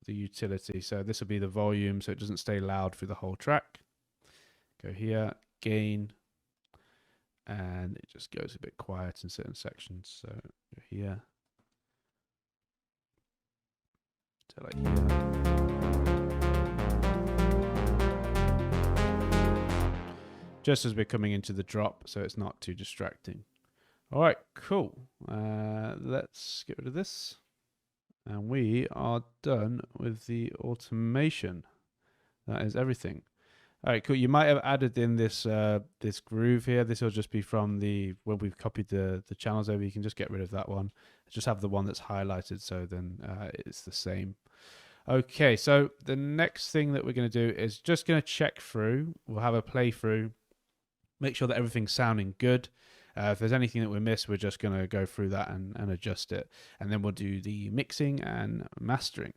the utility. So this will be the volume, so it doesn't stay loud through the whole track. Go here, gain, and it just goes a bit quiet in certain sections. So go here to like here. Just as we're coming into the drop, so it's not too distracting. All right, cool. Let's get rid of this. And we are done with the automation. That is everything. All right, cool. You might have added in this this groove here. This will just be from when we've copied the channels over. You can just get rid of that one. Just have the one that's highlighted, so then it's the same. Okay, so the next thing that we're going to do is just going to check through. We'll have a playthrough. Make sure that everything's sounding good. If there's anything that we missed, we're just going to go through that and adjust it. And then we'll do the mixing and mastering.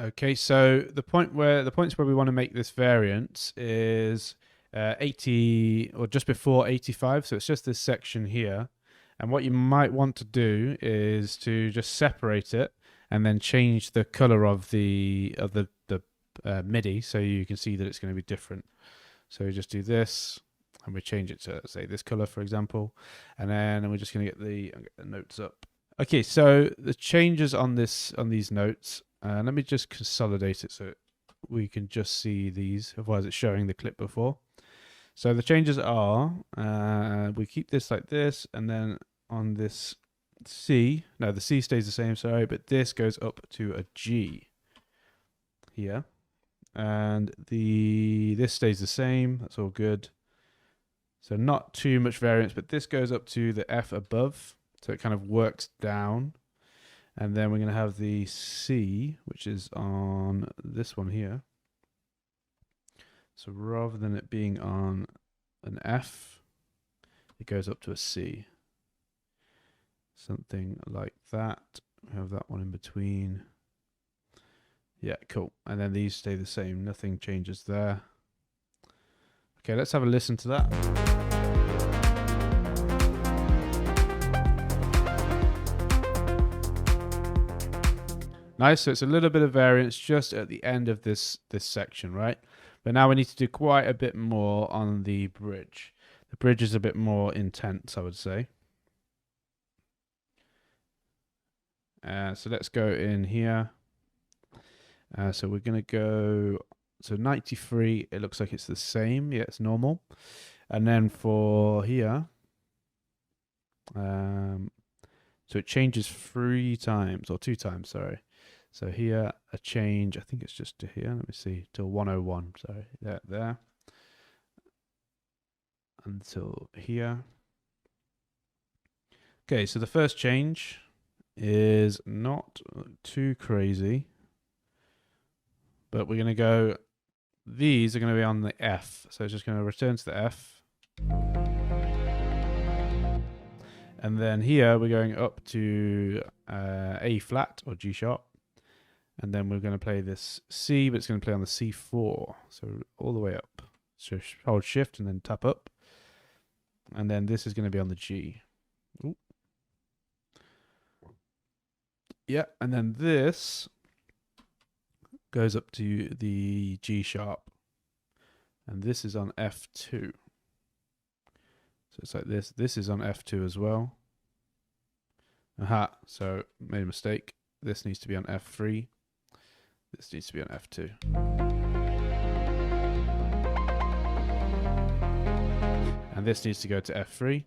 Okay, so the points where we want to make this variance is 80 or just before 85. So it's just this section here. And what you might want to do is to just separate it and then change the color of the MIDI so you can see that it's going to be different. So we just do this and we change it to, say, this color, for example. And then we're just going to get the notes up. Okay, so the changes on these notes. Let me just consolidate it so we can just see these. Otherwise, it's showing the clip before. So the changes are, we keep this like this, and then on this C, no, the C stays the same, sorry, but this goes up to a G here. And this stays the same, that's all good. So not too much variance, but this goes up to the F above, so it kind of works down. And then we're going to have the C, which is on this one here. So rather than it being on an F, it goes up to a C. Something like that. We have that one in between. Yeah, cool. And then these stay the same. Nothing changes there. Okay, let's have a listen to that. Nice, so it's a little bit of variance just at the end of this section, right? But now we need to do quite a bit more on the bridge. The bridge is a bit more intense, I would say. So let's go in here. So we're going to go, so 93, it looks like it's the same. Yeah, it's normal. And then for here, so it changes 3 times, or 2 times, sorry. So here, a change, I think it's just to here, let me see, to 101, sorry, there. Until here. Okay, so the first change is not too crazy, but we're going to go, these are going to be on the F, so it's just going to return to the F. And then here, we're going up to A flat, or G sharp. And then we're going to play this C, but it's going to play on the C4. So all the way up. So hold shift and then tap up. And then this is going to be on the G. Ooh. Yeah, and then this goes up to the G sharp. And this is on F2. So it's like this. This is on F2 as well. Aha, so made a mistake. This needs to be on F3. This needs to be on F2. And this needs to go to F3.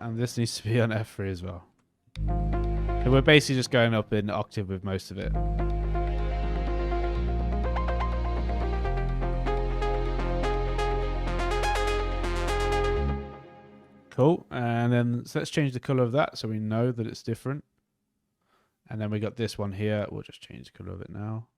And this needs to be on F3 as well. So we're basically just going up in octave with most of it. Cool, and then so let's change the color of that so we know that it's different. And then we got this one here. We'll just change the color of it now.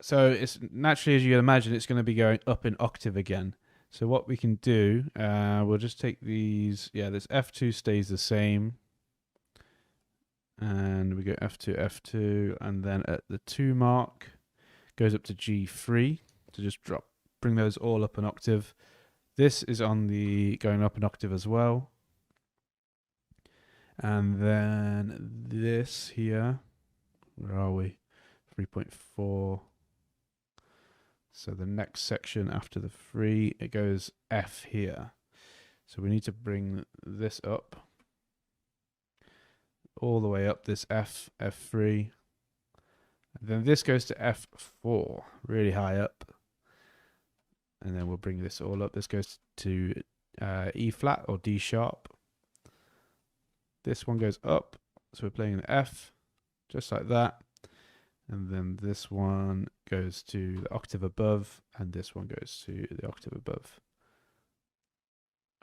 So it's naturally, as you can imagine, it's going to be going up in octave again. So what we can do, we'll just take these. Yeah, this F2 stays the same. And we go F2, F2, and then at the 2 mark, goes up to G3. So just bring those all up an octave. This is on the going up an octave as well. And then this here, where are we? 3.4. So the next section after the 3, it goes F here. So we need to bring this up. All the way up this F, F3. And then this goes to F4, really high up. And then we'll bring this all up. This goes to E flat or D sharp. This one goes up. So we're playing the F, just like that. And then this one goes to the octave above. And this one goes to the octave above.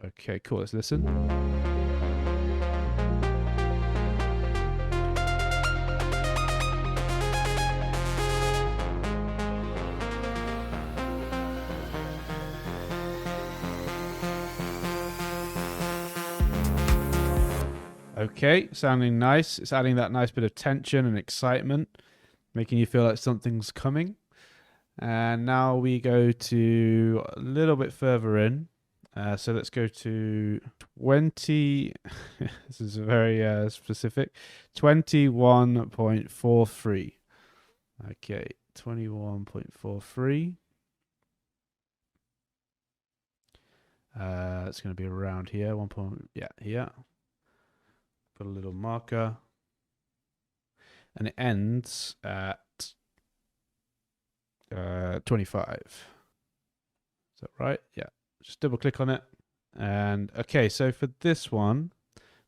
Okay, cool. Let's listen. Okay, sounding nice. It's adding that nice bit of tension and excitement, making you feel like something's coming. And now we go to a little bit further in. So let's go to 20. This is very specific. 21.43. Okay, 21.43. It's going to be around here. Here. Put a little marker. And it ends at 25. Is that right? Yeah. Just double click on it. And okay, so for this one,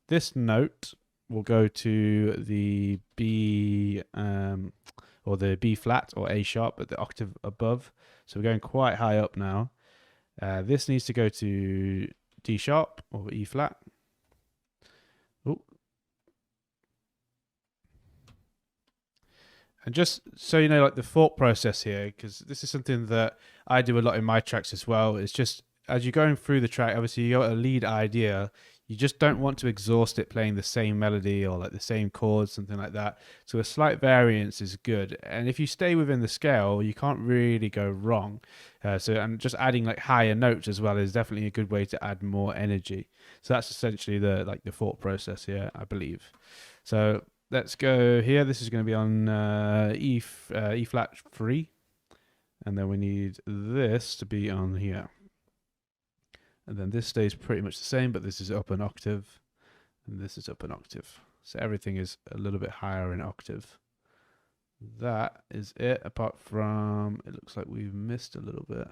this note will go to the B or the B flat or A sharp at the octave above. So we're going quite high up now. This needs to go to D sharp or E flat. Ooh. And just so you know, like the thought process here, because this is something that I do a lot in my tracks as well. It's just as you're going through the track, obviously you got a lead idea. You just don't want to exhaust it playing the same melody or like the same chords, something like that. So a slight variance is good. And if you stay within the scale, you can't really go wrong. And just adding like higher notes as well is definitely a good way to add more energy. So that's essentially the thought process here, I believe. So let's go here. This is going to be on E flat 3. And then we need this to be on here. And then this stays pretty much the same, but this is up an octave. And this is up an octave. So everything is a little bit higher in octave. That is it, apart from, it looks like we've missed a little bit.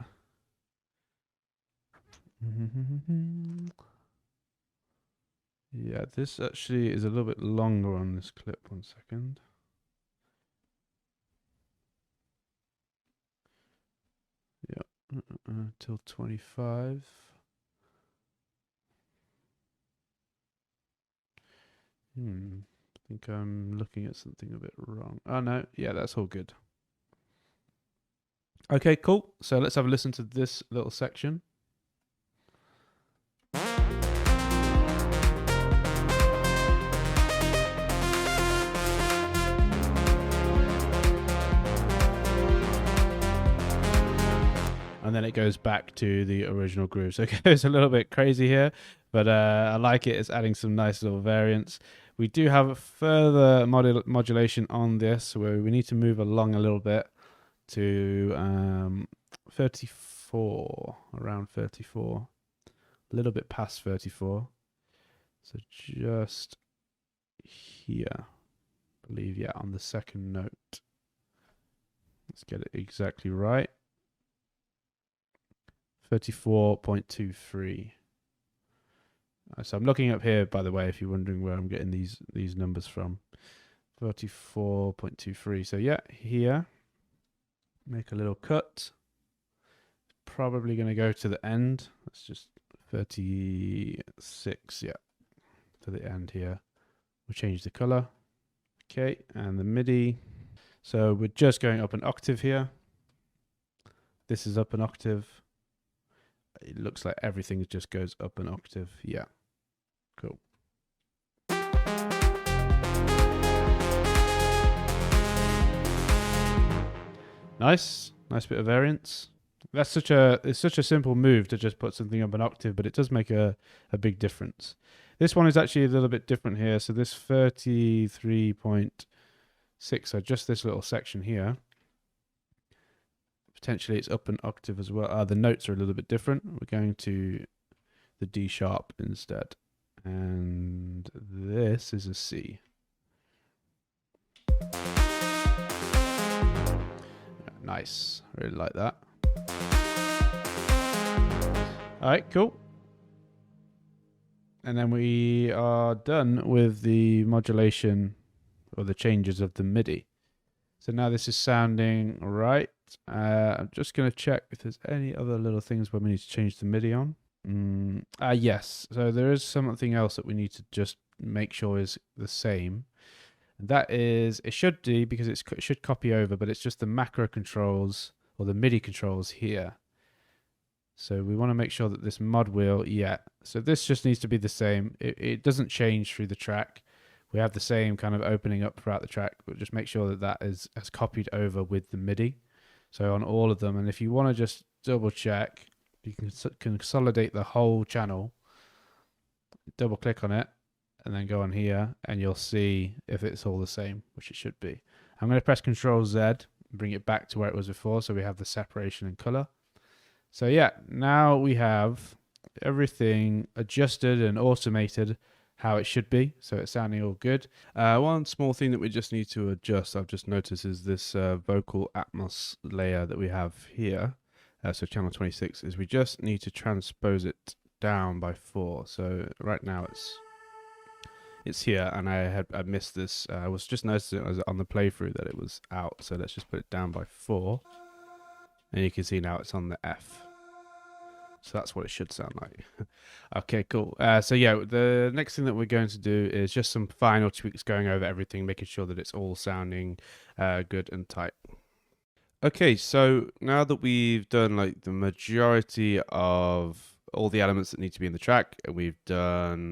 Yeah, this actually is a little bit longer on this clip. 1 second. Yeah, till 25. I think I'm looking at something a bit wrong. Oh, no. Yeah, that's all good. Okay, cool. So let's have a listen to this little section. And then it goes back to the original groove. So it goes a little bit crazy here, but I like it. It's adding some nice little variants. We do have further modulation on this where we need to move along a little bit to 34, around 34, a little bit past 34. So just here, I believe, yeah, on the second note. Let's get it exactly right. 34.23. So I'm looking up here, by the way, if you're wondering where I'm getting these numbers from. 34.23. So yeah, here, make a little cut. Probably going to go to the end. Let's just 36, yeah, to the end here. We'll change the color. Okay, and the MIDI. So we're just going up an octave here. This is up an octave. It looks like everything just goes up an octave. Yeah, cool. Nice bit of variance. It's such a simple move to just put something up an octave, but it does make a big difference. This one is actually a little bit different here. So this 33.6, so just this little section here. Potentially it's up an octave as well. The notes are a little bit different. We're going to the D sharp instead. And this is a C. Nice. I really like that. All right, cool. And then we are done with the modulation or the changes of the MIDI. So now this is sounding right. I'm just going to check if there's any other little things where we need to change the MIDI on. Yes. So there is something else that we need to just make sure is the same. And that is, it should do because it should copy over, but it's just the macro controls or the MIDI controls here. So we want to make sure that this mod wheel, so this just needs to be the same. It doesn't change through the track. We have the same kind of opening up throughout the track, but just make sure that that is copied over with the MIDI. So on all of them, and if you want to just double check, you can consolidate the whole channel, double click on it, and then go on here, and you'll see if it's all the same, which it should be. I'm going to press Control Z and bring it back to where it was before, so we have the separation in color. So yeah, now we have everything adjusted and automated how it should be, so it's sounding all good. One small thing that we just need to adjust, I've just noticed, is this vocal Atmos layer that we have here. So channel 26, is we just need to transpose it down by 4. So right now it's here, and I missed this. I was just noticing it on the playthrough that it was out. So let's just put it down by 4, and you can see now it's on the F. So that's what it should sound like. Okay, cool. So yeah, the next thing that we're going to do is just some final tweaks, going over everything, making sure that it's all sounding good and tight. Okay, so now that we've done like the majority of all the elements that need to be in the track, we've done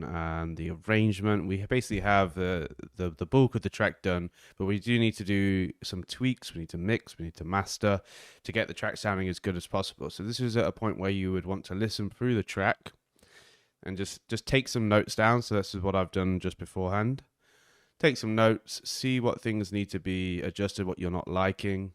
the arrangement, we basically have the bulk of the track done, but we do need to do some tweaks. We need to mix, we need to master to get the track sounding as good as possible. So this is at a point where you would want to listen through the track and just take some notes down. So this is what I've done just beforehand. Take some notes, see what things need to be adjusted, what you're not liking,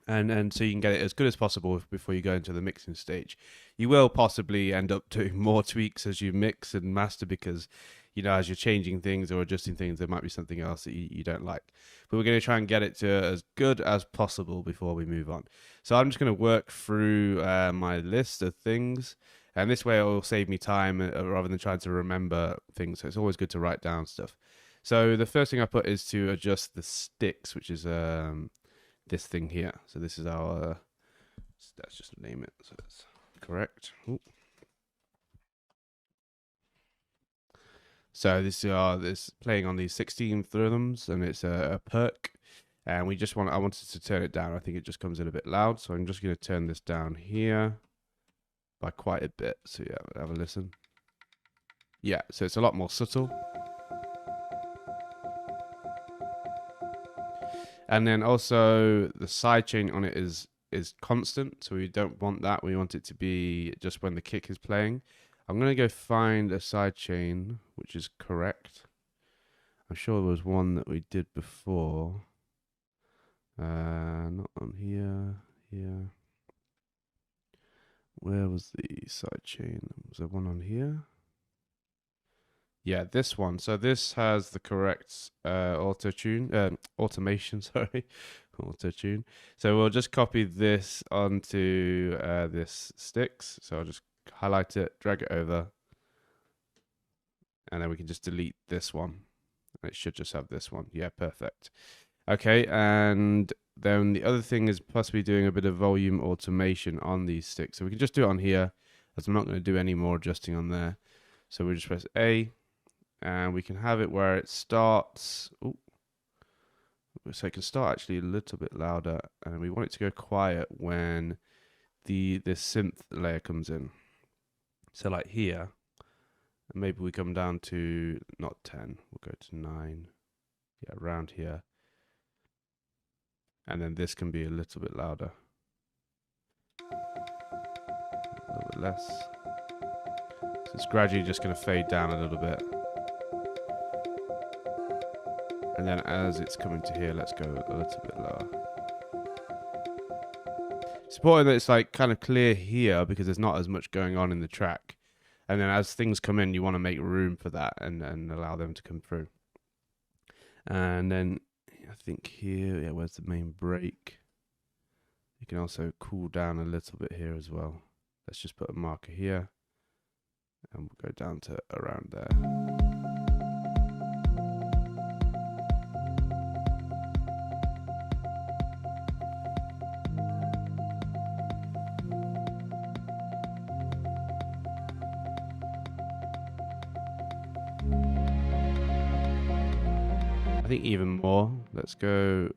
and so you can get it as good as possible before you go into the mixing stage. You will possibly end up doing more tweaks as you mix and master, because, you know, as you're changing things or adjusting things, there might be something else that you don't like. But we're going to try and get it to as good as possible before we move on. So I'm just going to work through my list of things, and this way it will save me time rather than trying to remember things. So it's always good to write down stuff. So the first thing I put is to adjust the sticks, which is this thing here. So this is our, let's just name it so it's correct. Ooh. So this playing on these 16th rhythms, and it's a perk, and I wanted to turn it down. I think it just comes in a bit loud, so I'm just going to turn this down here by quite a bit. So yeah, have a listen. Yeah, so it's a lot more subtle. And then also the sidechain on it is constant, so we don't want that. We want it to be just when the kick is playing. I'm going to go find a sidechain which is correct. I'm sure there was one that we did before. Not on here. Here. Where was the sidechain? Was there one on here? Yeah, this one. So this has the correct automation, sorry, auto-tune. So we'll just copy this onto this sticks. So I'll just highlight it, drag it over, and then we can just delete this one. It should just have this one. Yeah, perfect. Okay, and then the other thing is possibly doing a bit of volume automation on these sticks. So we can just do it on here, as I'm not going to do any more adjusting on there. So we just press A, and we can have it where it starts. Ooh. So it can start actually a little bit louder, and we want it to go quiet when this synth layer comes in. So like here, and maybe we come down to not 10, we'll go to 9. Yeah, around here. And then this can be a little bit louder. A little bit less. So it's gradually just going to fade down a little bit. And then as it's coming to here, let's go a little bit lower. It's important that it's like kind of clear here because there's not as much going on in the track. And then as things come in, you want to make room for that and allow them to come through. And then I think here, yeah, where's the main break? You can also cool down a little bit here as well. Let's just put a marker here. And we'll go down to around there. I think even more. Let's go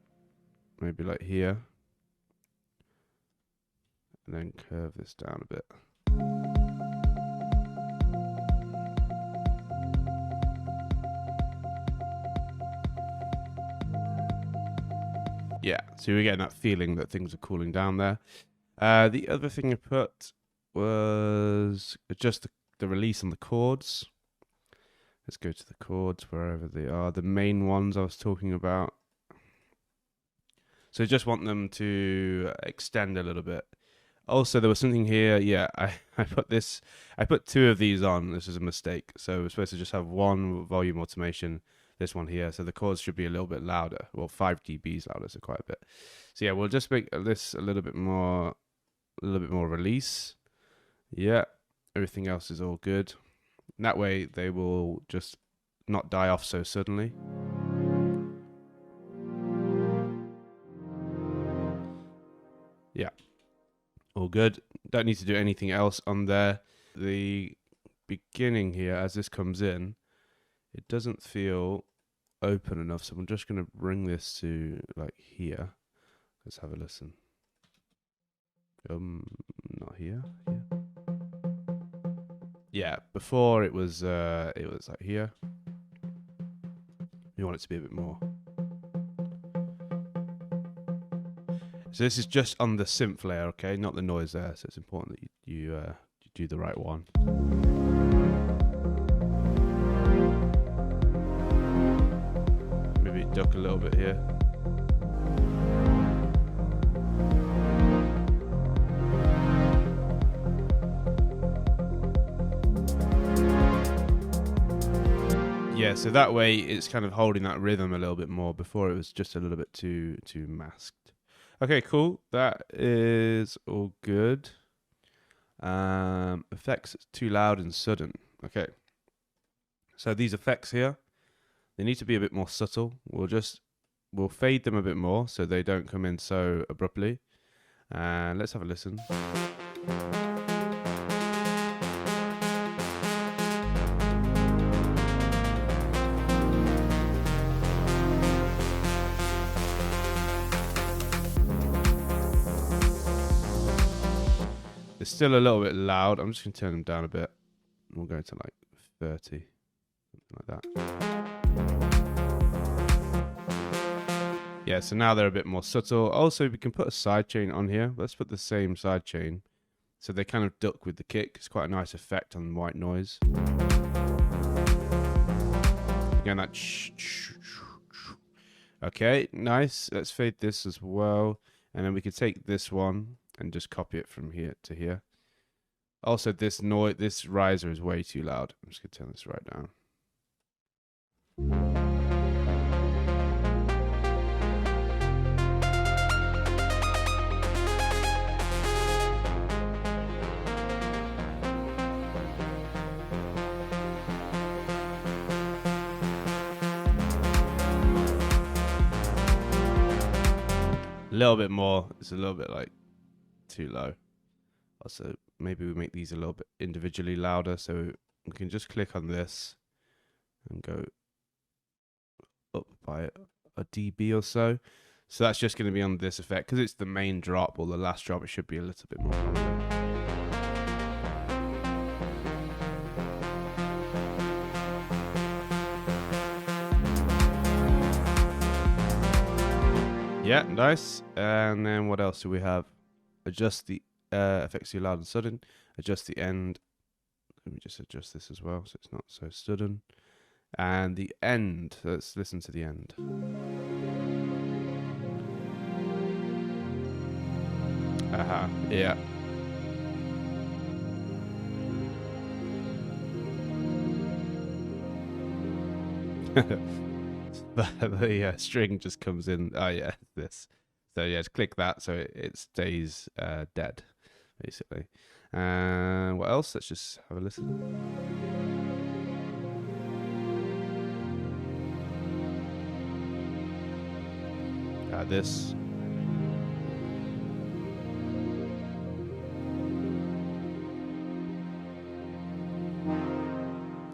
maybe like here. and then curve this down a bit. Yeah, so you're getting that feeling that things are cooling down there. The other thing I put was just the release on the chords. Let's go to the chords wherever they are. The main ones I was talking about. So just want them to extend a little bit. Also, there was something here. Yeah, I put two of these on. This is a mistake. So we're supposed to just have one volume automation, this one here. So the chords should be a little bit louder. Well, 5 dBs louder, so quite a bit. So yeah, we'll just make this a little bit more release. Yeah, everything else is all good. And that way they will just not die off so suddenly. Yeah, all good. Don't need to do anything else on there. The beginning here, as this comes in, it doesn't feel open enough, so I'm just going to bring this to like here. Let's have a listen. Not here. Yeah, before it was like here. We want it to be a bit more. So this is just on the synth layer, okay, not the noise there. So it's important that you do the right one. Maybe duck a little bit here. Yeah, so that way it's kind of holding that rhythm a little bit more. Before it was just a little bit too masked. Okay, cool. That is all good. Effects too loud and sudden. Okay. So these effects here, they need to be a bit more subtle. We'll fade them a bit more so they don't come in so abruptly. And let's have a listen. It's still a little bit loud. I'm just going to turn them down a bit. We'll go to like 30, something like that. Yeah, so now they're a bit more subtle. Also, we can put a sidechain on here. Let's put the same sidechain. So they kind of duck with the kick. It's quite a nice effect on white noise. Again, that okay, nice. Let's fade this as well. And then we could take this one and just copy it from here to here. Also, this riser is way too loud. I'm just going to turn this right down. A little bit more. It's a little bit like too low. Also, maybe we make these a little bit individually louder, so we can just click on this and go up by a dB or so. So that's just going to be on this effect because it's the main drop or the last drop. It should be a little bit more. Yeah, nice. And then what else do we have? Adjust the effects too loud and sudden. Adjust the end. Let me just adjust this as well so it's not so sudden. And the end. Let's listen to the end. Aha, yeah. the string just comes in. Oh yeah, this. So yeah, just click that so it stays dead, basically. What else? Let's just have a listen. This.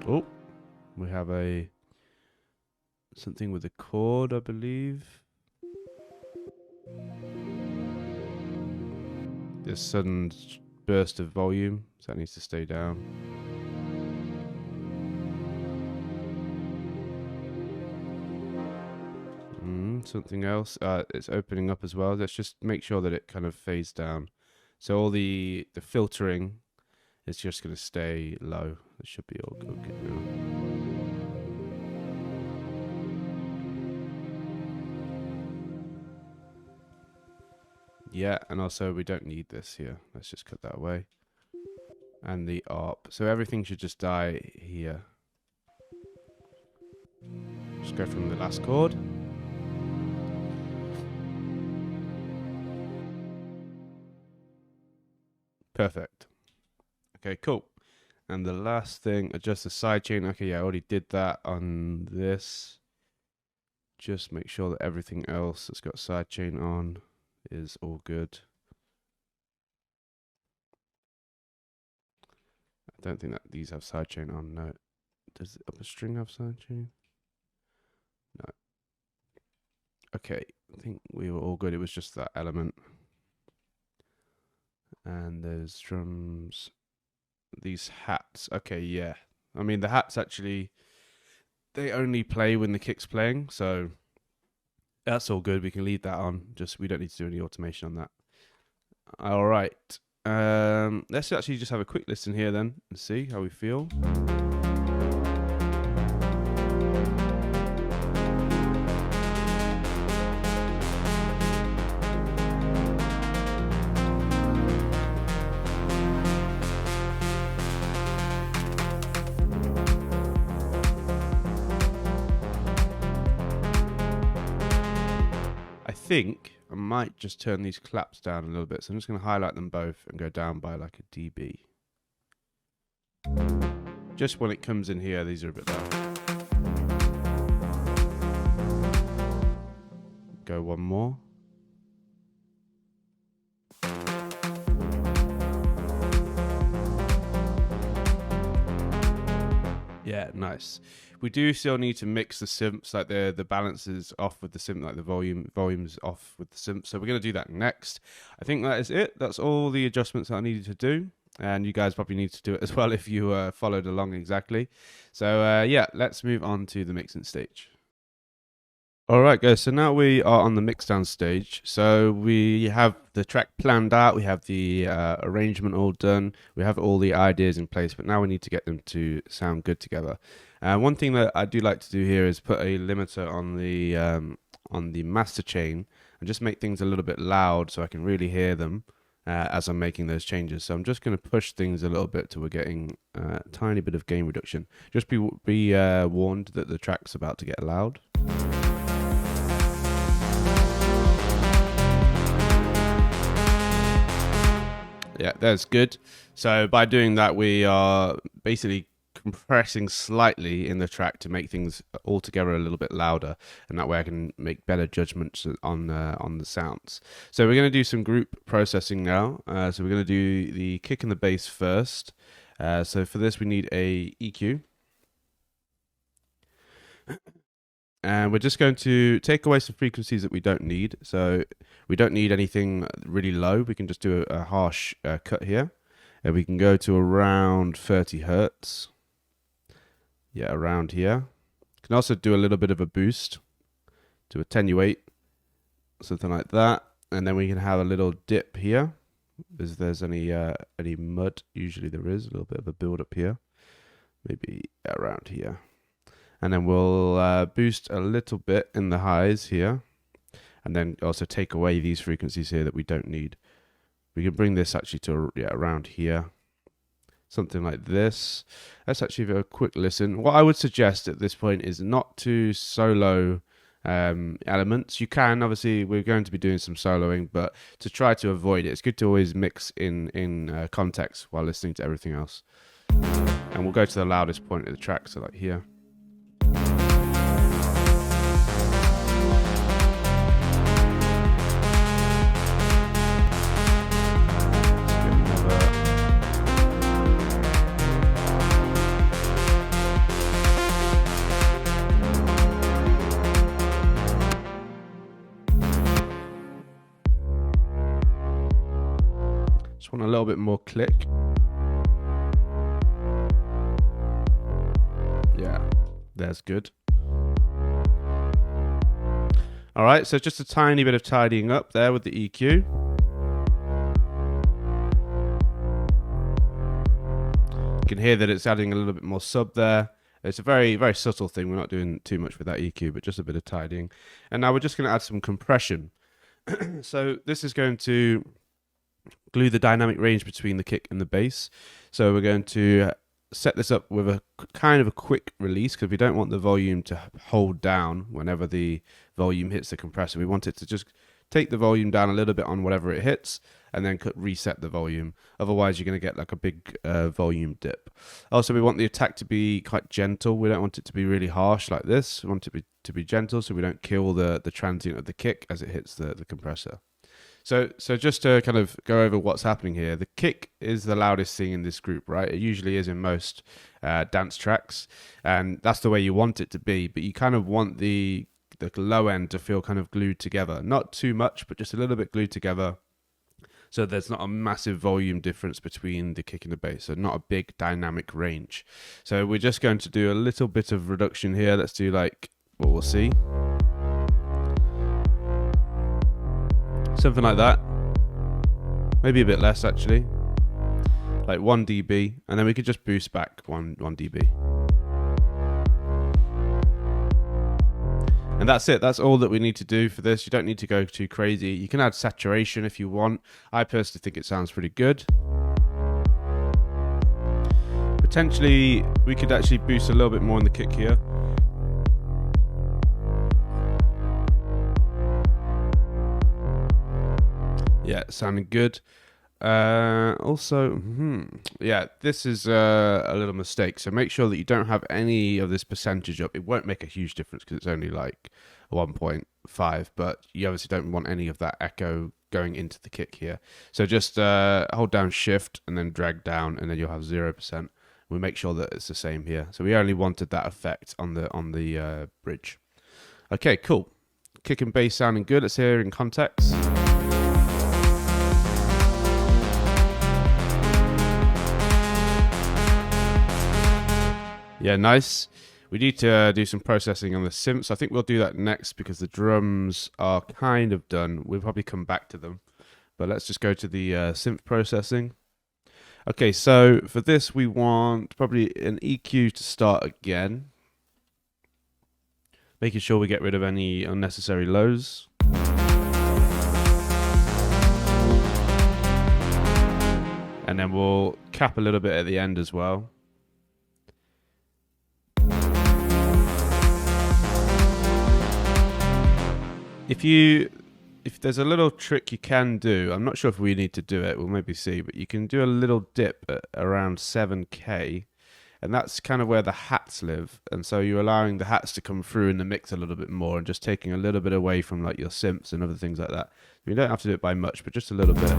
Oh, we have something with a chord, I believe. this sudden burst of volume, so that needs to stay down. Something else, it's opening up as well. Let's just make sure that it kind of fades down. So all the filtering is just going to stay low. It should be all good now. Yeah, and also we don't need this here. Let's just cut that away. And the ARP. So everything should just die here. Just go from the last chord. Perfect. Okay, cool. And the last thing, adjust the sidechain. Okay, yeah, I already did that on this. Just make sure that everything else that's got sidechain on is all good. I don't think that these have sidechain on. No. Does the upper string have sidechain? No. Okay, I think we were all good. It was just that element. And there's drums. These hats. Okay, yeah. I mean, the hats actually, they only play when the kick's playing, so that's all good. We can leave that on. Just we don't need to do any automation on that. All right. Let's actually just have a quick listen here then and see how we feel. I think I might just turn these claps down a little bit. So I'm just going to highlight them both and go down by like a dB. Just when it comes in here, these are a bit low. Go one more. Yeah, nice. We do still need to mix the synths, like the balances off with the synth, like the volumes off with the synth. So we're going to do that next. I think that is it. That's all the adjustments that I needed to do. And you guys probably need to do it as well if you followed along exactly. So yeah, let's move on to the mixing stage. All right, guys, so now we are on the mixdown stage. So we have the track planned out, we have the arrangement all done, we have all the ideas in place, but now we need to get them to sound good together. One thing that I do like to do here is put a limiter on the master chain and just make things a little bit loud so I can really hear them as I'm making those changes. So I'm just going to push things a little bit till we're getting a tiny bit of gain reduction. Just be warned that the track's about to get loud. Yeah, that's good. So by doing that, we are basically compressing slightly in the track to make things altogether a little bit louder, and that way I can make better judgments on the sounds. So we're going to do some group processing now. So we're going to do the kick and the bass first. So for this, we need a EQ. And we're just going to take away some frequencies that we don't need. So we don't need anything really low. We can just do a harsh cut here. And we can go to around 30 hertz. Yeah, around here. Can also do a little bit of a boost to attenuate, something like that. And then we can have a little dip here. If there's any mud, usually there is a little bit of a build up here. Maybe around here. And then we'll boost a little bit in the highs here. And then also take away these frequencies here that we don't need. We can bring this actually to around here. Something like this. Let's actually have a quick listen. What I would suggest at this point is not to solo elements. You can, obviously, we're going to be doing some soloing, but to try to avoid it, it's good to always mix in context while listening to everything else. And we'll go to the loudest point of the track, so like here. Just want a little bit more click. Yeah, there's good. All right, so just a tiny bit of tidying up there with the EQ. You can hear that it's adding a little bit more sub there. It's a very, very subtle thing. We're not doing too much with that EQ, but just a bit of tidying. And now we're just going to add some compression. So this is going to glue the dynamic range between the kick and the bass. So we're going to set this up with a kind of a quick release, because we don't want the volume to hold down whenever the volume hits the compressor. We want it to just take the volume down a little bit on whatever it hits, and then reset the volume. Otherwise, you're going to get like a big volume dip. Also, we want the attack to be quite gentle. We don't want it to be really harsh like this. We want it to be gentle, so we don't kill the transient of the kick as it hits the compressor. So just to kind of go over what's happening here, the kick is the loudest thing in this group, right? It usually is in most dance tracks, and that's the way you want it to be, but you kind of want the low end to feel kind of glued together. Not too much, but just a little bit glued together, so there's not a massive volume difference between the kick and the bass, so not a big dynamic range. So we're just going to do a little bit of reduction here. Let's do like what we'll see. Something like that. Maybe a bit less actually. Like 1 dB, and then we could just boost back 1 dB. And that's it. That's all that we need to do for this. You don't need to go too crazy. You can add saturation if you want. I personally think it sounds pretty good. Potentially, we could actually boost a little bit more in the kick here. Yeah, sounding good. Also, yeah, this is a little mistake. So make sure that you don't have any of this percentage up. It won't make a huge difference because it's only like 1.5, but you obviously don't want any of that echo going into the kick here. So just hold down shift and then drag down, and then you'll have 0%. We make sure that it's the same here. So we only wanted that effect on the bridge. Okay, cool. Kick and bass sounding good. Let's hear it in context. Yeah, nice. We need to do some processing on the synths. I think we'll do that next because the drums are kind of done. We'll probably come back to them. But let's just go to the synth processing. Okay, so for this we want probably an EQ to start again. Making sure we get rid of any unnecessary lows. And then we'll cap a little bit at the end as well. If there's a little trick you can do, I'm not sure if we need to do it, we'll maybe see, but you can do a little dip at around 7K, and that's kind of where the hats live, and so you're allowing the hats to come through in the mix a little bit more and just taking a little bit away from like your synths and other things like that. You don't have to do it by much, but just a little bit.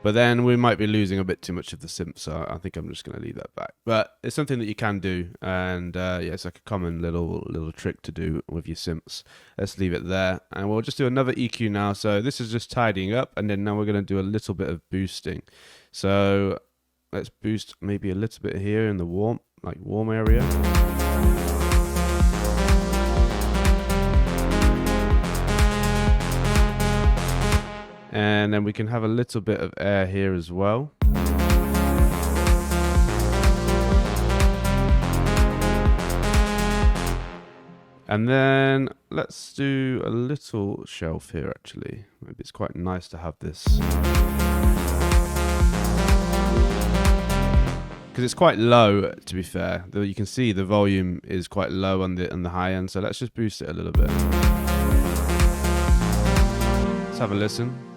But then we might be losing a bit too much of the synth, so I think I'm just going to leave that back. But it's something that you can do, and yeah, it's like a common little trick to do with your synths. Let's leave it there, and we'll just do another EQ now. So this is just tidying up, and then now we're going to do a little bit of boosting. So let's boost maybe a little bit here in the warm area. And then we can have a little bit of air here as well. And then let's do a little shelf here actually. Maybe it's quite nice to have this. Because it's quite low, to be fair. Though you can see the volume is quite low on the high end, so let's just boost it a little bit. Let's have a listen.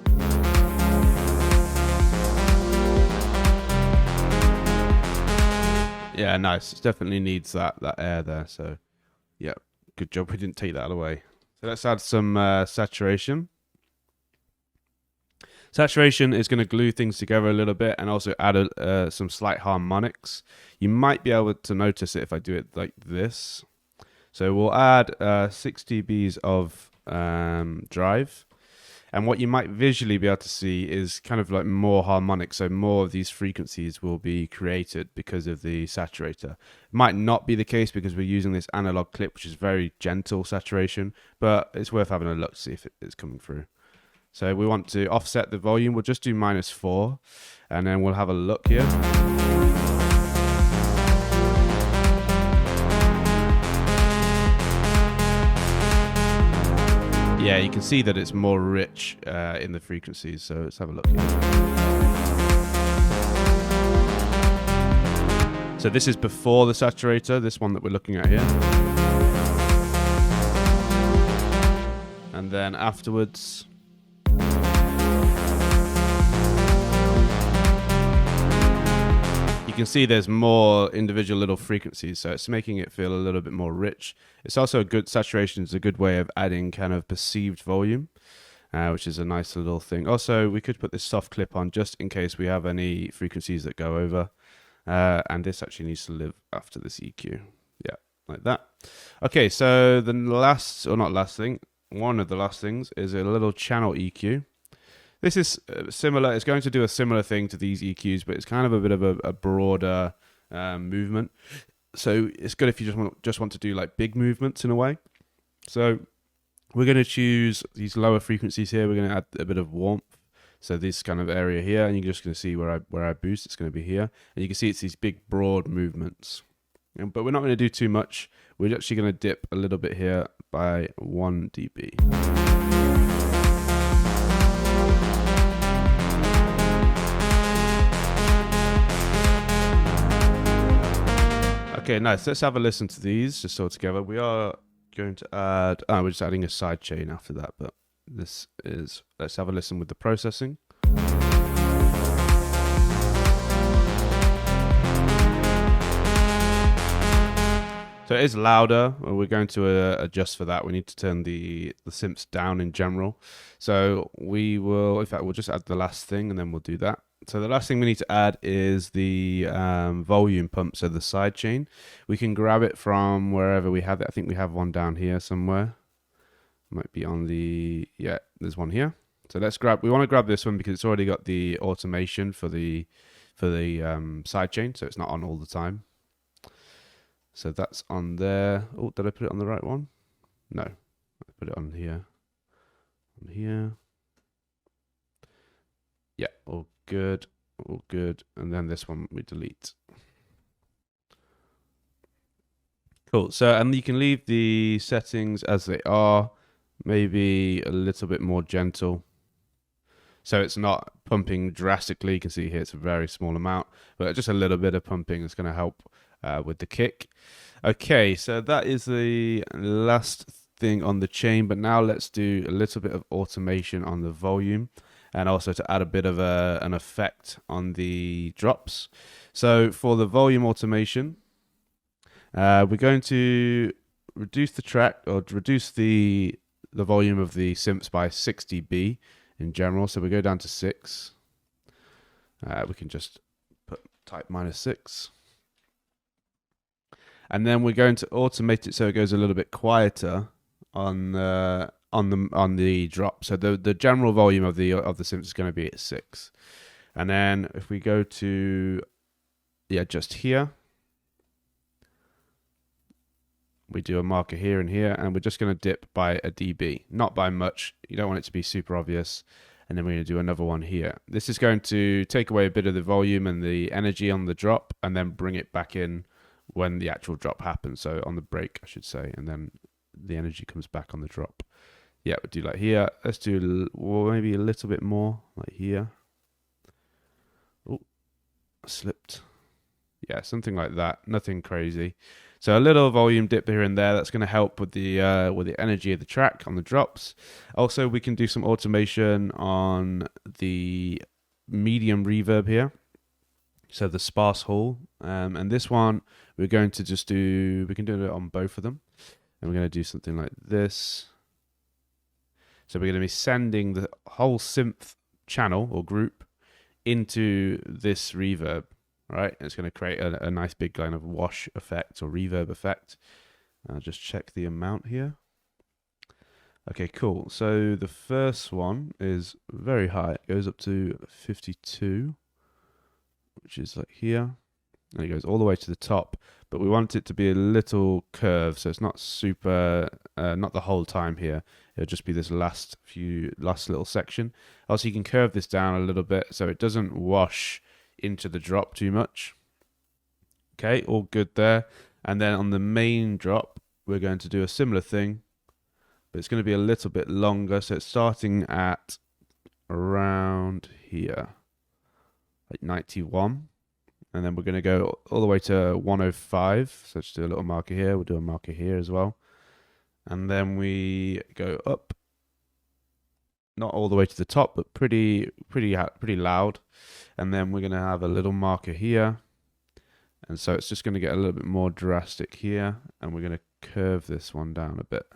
Yeah, nice. It definitely needs that air there. So, yeah, good job we didn't take that away. So let's add some saturation. Saturation is going to glue things together a little bit and also add some slight harmonics. You might be able to notice it if I do it like this. So we'll add 6 dBs of drive. And what you might visually be able to see is kind of like more harmonic. So more of these frequencies will be created because of the saturator. It might not be the case because we're using this analog clip, which is very gentle saturation, but it's worth having a look to see if it's coming through. So we want to offset the volume. We'll just do -4, and then we'll have a look here. Yeah, you can see that it's more rich in the frequencies, so let's have a look here. So this is before the saturator, this one that we're looking at here. And then afterwards... you can see there's more individual little frequencies, so it's making it feel a little bit more rich. It's also a good saturation. It's a good way of adding kind of perceived volume, which is a nice little thing. Also, we could put this soft clip on just in case we have any frequencies that go over. And this actually needs to live after this EQ. Yeah, like that. Okay, so the last, or not last thing, one of the last things is a little channel EQ. This is similar. It's going to do a similar thing to these EQs, but it's kind of a bit of a broader movement. So it's good if you just want to do like big movements in a way. So we're going to choose these lower frequencies here. We're going to add a bit of warmth. So this kind of area here, and you're just going to see where I boost. It's going to be here, and you can see it's these big broad movements. But we're not going to do too much. We're actually going to dip a little bit here by 1 dB. Okay, nice. Let's have a listen to these just all together. We are going to add... we're just adding a side chain after that, but this is... let's have a listen with the processing. So it is louder. We're going to adjust for that. We need to turn the synths down in general. So we will... in fact, we'll just add the last thing and then we'll do that. So the last thing we need to add is the volume pump, so the side chain. We can grab it from wherever we have it. I think we have one down here somewhere. Might be on the... yeah, there's one here. So let's grab... we want to grab this one because it's already got the automation for the side chain, so it's not on all the time. So that's on there. Oh, did I put it on the right one? No. I put it on here. On here. Yeah, all good, all good. And then this one we delete. Cool. So, and you can leave the settings as they are, maybe a little bit more gentle. So it's not pumping drastically. You can see here it's a very small amount, but just a little bit of pumping is going to help with the kick. Okay, so that is the last thing on the chain, but now let's do a little bit of automation on the volume, and also to add a bit of an effect on the drops. So for the volume automation, we're going to reduce the track, or reduce the volume of the synths by 6 dB in general. So we go down to 6. We can just type -6. And then we're going to automate it so it goes a little bit quieter on the drop. So the general volume of the synth is going to be at 6. And then if we go to just here, we do a marker here and here, and we're just going to dip by a dB, not by much. You don't want it to be super obvious. And then we're going to do another one here. This is going to take away a bit of the volume and the energy on the drop, and then bring it back in when the actual drop happens. So on the break, I should say, and then the energy comes back on the drop. Yeah, we'll do like here. Let's do maybe a little bit more, like here. Oh, slipped. Yeah, something like that. Nothing crazy. So a little volume dip here and there. That's going to help with the energy of the track on the drops. Also, we can do some automation on the medium reverb here. So the sparse hall, and this one we're going to just do. We can do it on both of them, and we're going to do something like this. So we're going to be sending the whole synth channel or group into this reverb, right? And it's going to create a nice big kind of wash effect or reverb effect. I'll just check the amount here. Okay, cool. So the first one is very high. It goes up to 52, which is like here. And it goes all the way to the top. But we want it to be a little curve, so it's not super, not the whole time here. It'll just be this last little section. Also, you can curve this down a little bit so it doesn't wash into the drop too much. Okay, all good there. And then on the main drop, we're going to do a similar thing, but it's going to be a little bit longer. So it's starting at around here, like 91. And then we're going to go all the way to 105. So let's do a little marker here. We'll do a marker here as well. And then we go up, not all the way to the top, but pretty loud. And then we're going to have a little marker here. And so it's just going to get a little bit more drastic here. And we're going to curve this one down a bit.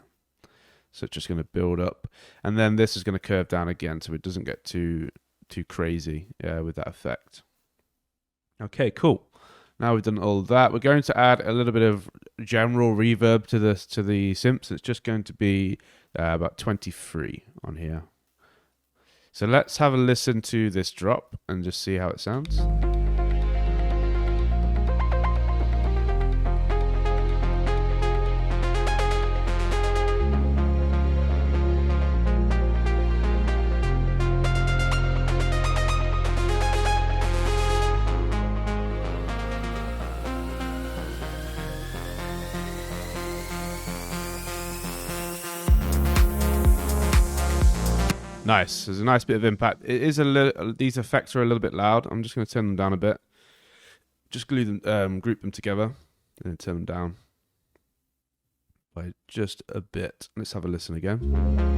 So it's just going to build up. And then this is going to curve down again so it doesn't get too crazy with that effect. Okay, cool. Now we've done all that. We're going to add a little bit of general reverb to the synths. It's just going to be about 23 on here. So let's have a listen to this drop and just see how it sounds. Nice. There's a nice bit of impact. It is a little. These effects are a little bit loud. I'm just going to turn them down a bit. Just group them together, and then turn them down by just a bit. Let's have a listen again.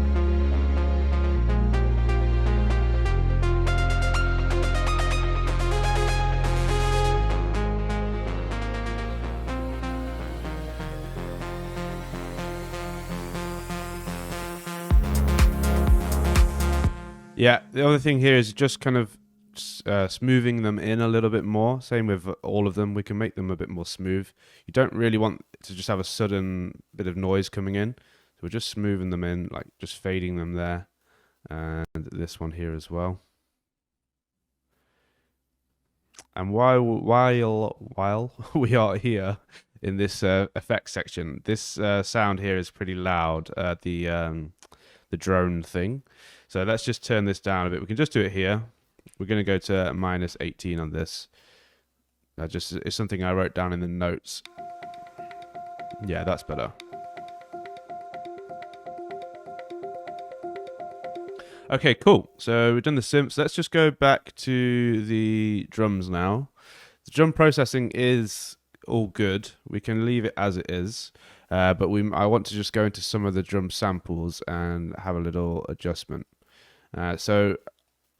Yeah, the other thing here is just kind of smoothing them in a little bit more. Same with all of them. We can make them a bit more smooth. You don't really want to just have a sudden bit of noise coming in. So we're just smoothing them in, like just fading them there. And this one here as well. And while we are here in this effects section, this sound here is pretty loud, the drone thing. So let's just turn this down a bit. We can just do it here. We're going to go to minus 18 on this. It's something I wrote down in the notes. Yeah, that's better. Okay, cool. So we've done the synths. Let's just go back to the drums now. The drum processing is all good. We can leave it as it is. But I want to just go into some of the drum samples and have a little adjustment. So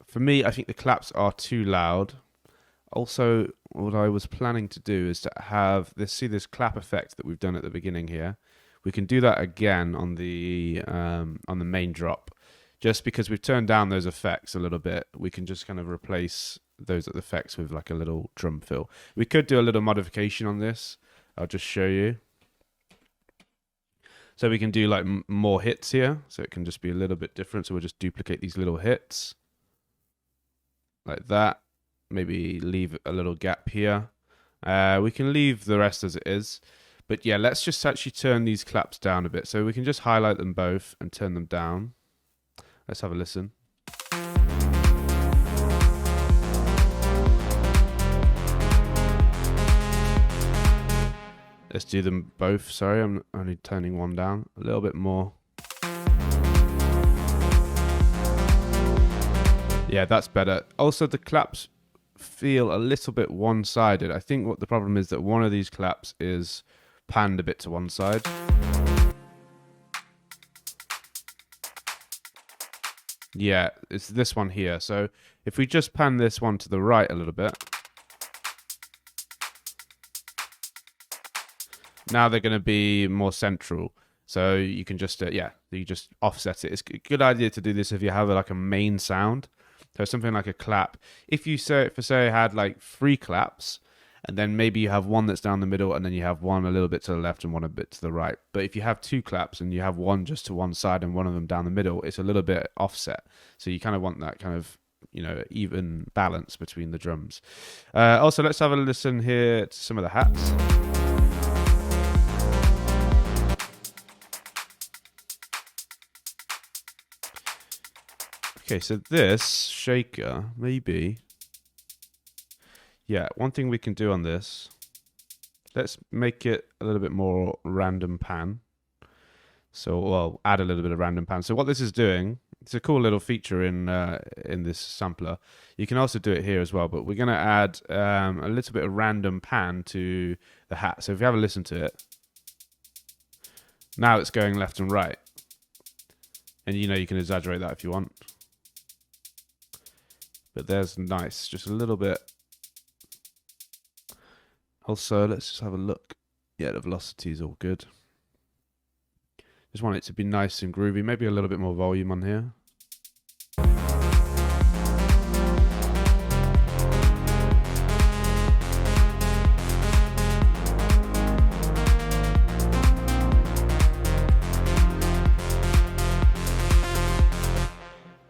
for me, I think the claps are too loud. Also, what I was planning to do is to have this clap effect that we've done at the beginning here. We can do that again on the main drop. Just because we've turned down those effects a little bit, we can just kind of replace those effects with like a little drum fill. We could do a little modification on this. I'll just show you. So we can do like more hits here. So it can just be a little bit different. So we'll just duplicate these little hits like that. Maybe leave a little gap here. We can leave the rest as it is. But yeah, let's just actually turn these claps down a bit. So we can just highlight them both and turn them down. Let's have a listen. Let's do them both. Sorry, I'm only turning one down a little bit more. Yeah, that's better. Also, the claps feel a little bit one-sided. I think what the problem is that one of these claps is panned a bit to one side. Yeah, it's this one here. So if we just pan this one to the right a little bit, now they're going to be more central. So you can just, you just offset it. It's a good idea to do this if you have like a main sound. So something like a clap. If you say had like 3 claps and then maybe you have one that's down the middle, and then you have one a little bit to the left and one a bit to the right. But if you have two claps and you have one just to one side and one of them down the middle, it's a little bit offset. So you kind of want that kind of, you know, even balance between the drums. Also, let's have a listen here to some of the hats. Okay, so this shaker, maybe. Yeah, one thing we can do on this, let's make it a little bit more random pan. So, well, add a little bit of random pan. So what this is doing, it's a cool little feature in this sampler. You can also do it here as well, but we're going to add a little bit of random pan to the hat. So if you have a listen to it, now it's going left and right. And you know, you can exaggerate that if you want. But there's nice, just a little bit. Also, let's just have a look. Yeah, the velocity is all good. Just want it to be nice and groovy. Maybe a little bit more volume on here.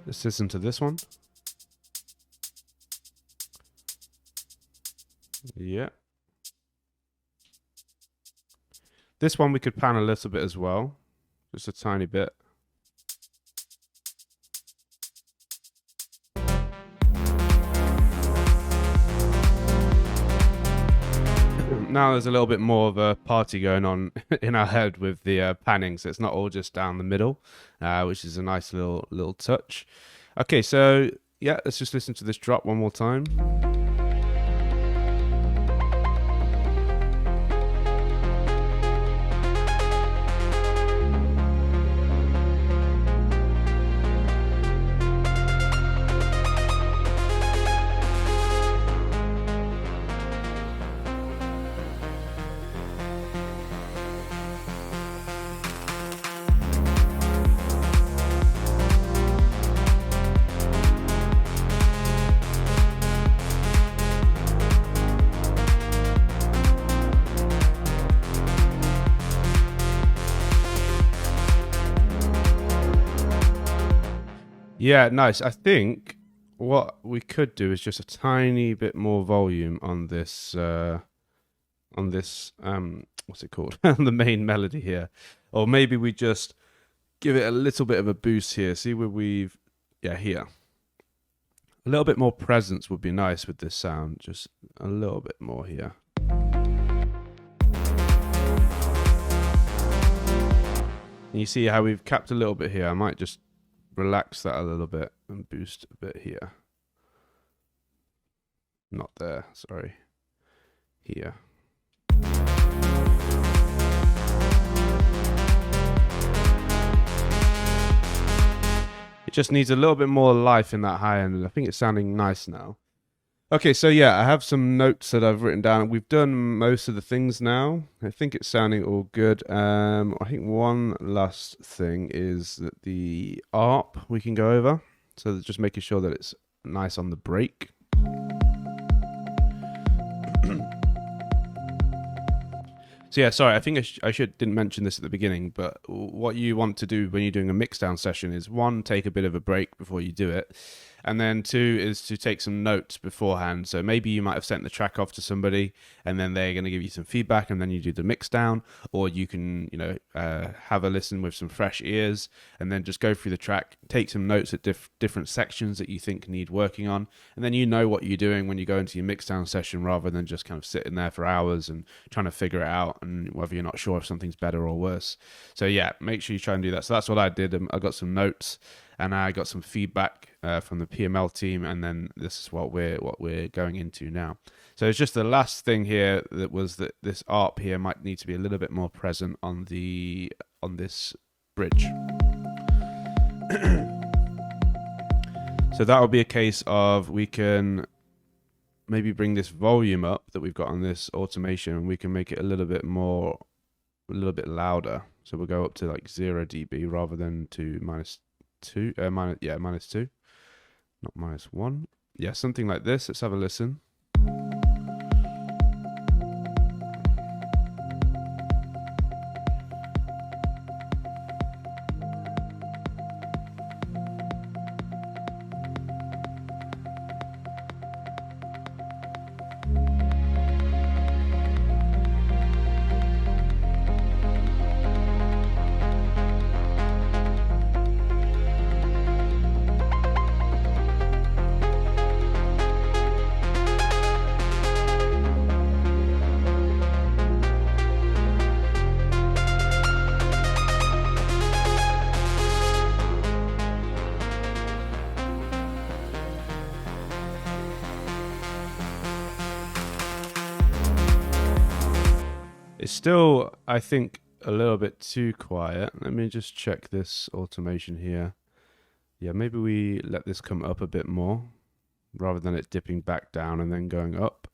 Let's listen to this one. Yeah. This one we could pan a little bit as well. Just a tiny bit. Now there's a little bit more of a party going on in our head with the panning, so it's not all just down the middle, which is a nice little touch. Okay, so yeah, let's just listen to this drop one more time. Yeah, nice. I think what we could do is just a tiny bit more volume on this what's it called? The main melody here. Or maybe we just give it a little bit of a boost here. See where here. A little bit more presence would be nice with this sound. Just a little bit more here. And you see how we've capped a little bit here. I might just relax that a little bit and boost a bit here. Not there, sorry. Here. It just needs a little bit more life in that high end, and I think it's sounding nice now. Okay, so yeah, I have some notes that I've written down. We've done most of the things now. I think it's sounding all good. I think one last thing is that the ARP we can go over. So just making sure that it's nice on the break. So yeah, sorry, I think I didn't mention this at the beginning, but what you want to do when you're doing a mixdown session is, one, take a bit of a break before you do it, and then two is to take some notes beforehand. So maybe you might have sent the track off to somebody, and then they're going to give you some feedback, and then you do the mixdown, or you can, have a listen with some fresh ears, and then just go through the track, take some notes at different sections that you think need working on, and then you know what you're doing when you go into your mixdown session, rather than just kind of sitting there for hours and trying to figure it out, and whether you're not sure if something's better or worse. So yeah, make sure you try and do that. So that's what I did. I got some notes and I got some feedback from the PML team, and then this is what we're going into now. So it's just the last thing here that was that this ARP here might need to be a little bit more present on this bridge. So that will be a case of, we can maybe bring this volume up that we've got on this automation, and we can make it a little bit louder. So we'll go up to like 0 dB rather than to -2, -2, not -1. Yeah, something like this. Let's have a listen. It's still, I think, a little bit too quiet. Let me just check this automation here. Yeah, maybe we let this come up a bit more rather than it dipping back down and then going up.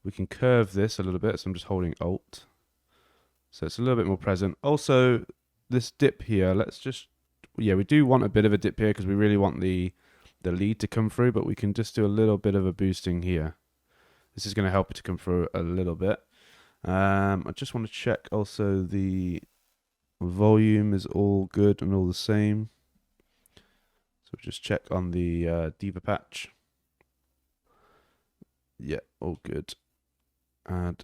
We can curve this a little bit, so I'm just holding Alt. So it's a little bit more present. Also, this dip here, let's just, yeah, we do want a bit of a dip here because we really want the lead to come through, but we can just do a little bit of a boosting here. This is going to help it to come through a little bit. I just want to check also the volume is all good and all the same. So just check on the Diva patch. Yeah, all good. And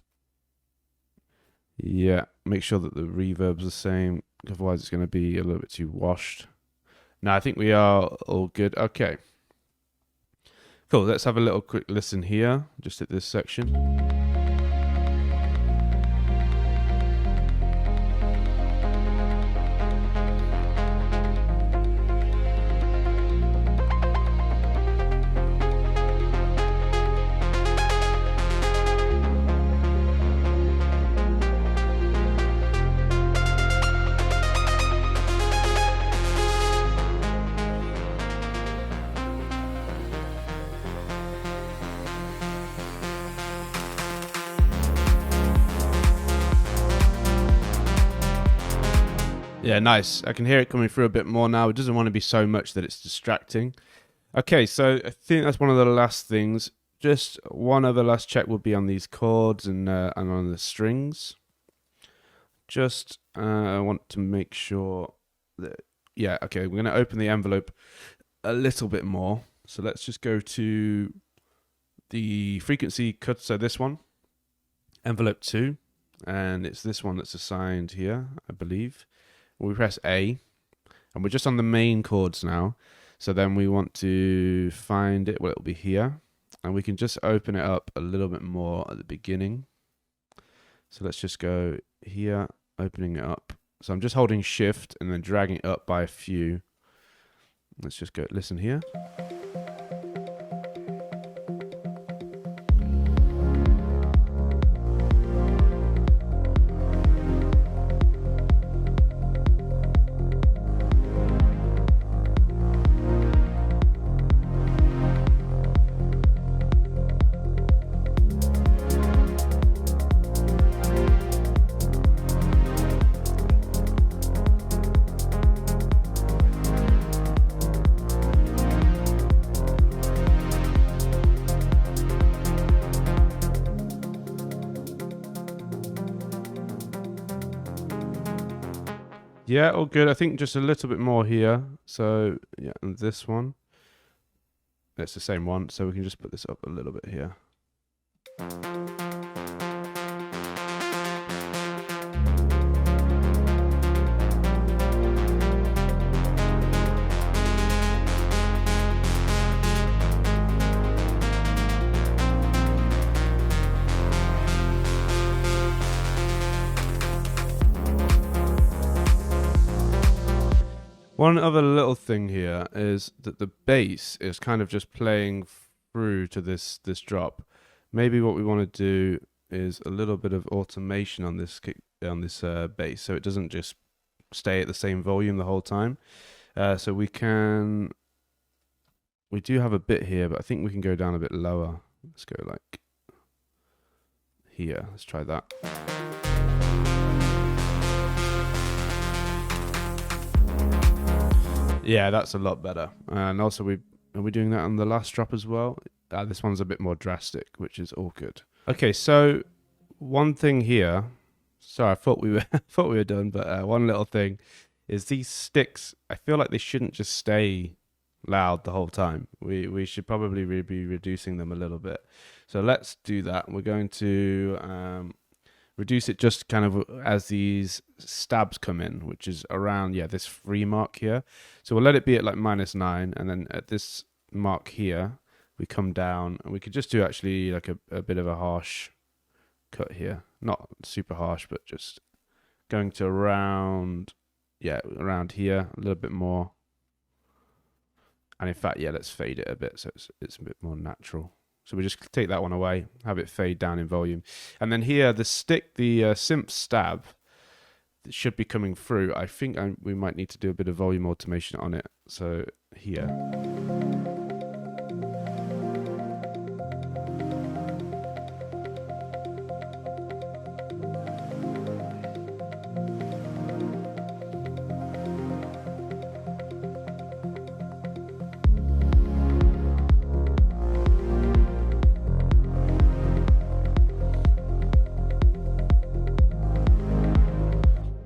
yeah, make sure that the reverb's the same, otherwise it's going to be a little bit too washed. No, I think we are all good. Okay. Cool, let's have a little quick listen here, just at this section. Yeah, nice. I can hear it coming through a bit more now. It doesn't want to be so much that it's distracting. Okay, so I think that's one of the last things. Just one other last check would be on these chords and on the strings. Just I want to make sure that, yeah, okay, we're going to open the envelope a little bit more. So let's just go to the frequency cut. So this one, envelope 2, and it's this one that's assigned here, I believe. We press A, and we're just on the main chords now. So then we want to find it. Well, it'll be here, and we can just open it up a little bit more at the beginning. So let's just go here, opening it up. So I'm just holding Shift and then dragging it up by a few. Let's just go listen here. Yeah, all good. I think just a little bit more here. So yeah, and this one, it's the same one. So we can just put this up a little bit here. One other little thing here is that the bass is kind of just playing through to this drop. Maybe what we want to do is a little bit of automation on this bass, so it doesn't just stay at the same volume the whole time. So we do have a bit here, but I think we can go down a bit lower. Let's go like here. Let's try that. Yeah, that's a lot better. And also, are we doing that on the last drop as well? This one's a bit more drastic, which is all good. Okay, so one thing here. Sorry, I thought we were done, but one little thing is these sticks. I feel like they shouldn't just stay loud the whole time. We should probably be reducing them a little bit. So let's do that. We're going to reduce it just kind of as these stabs come in, which is around, yeah, this 3 mark here. So we'll let it be at like -9, and then at this mark here, we come down, and we could just do actually like a bit of a harsh cut here. Not super harsh, but just going to around, yeah, around here, a little bit more. And in fact, yeah, let's fade it a bit so it's a bit more natural. So we just take that one away, have it fade down in volume. And then here, the synth stab, it should be coming through. I think we might need to do a bit of volume automation on it. So here.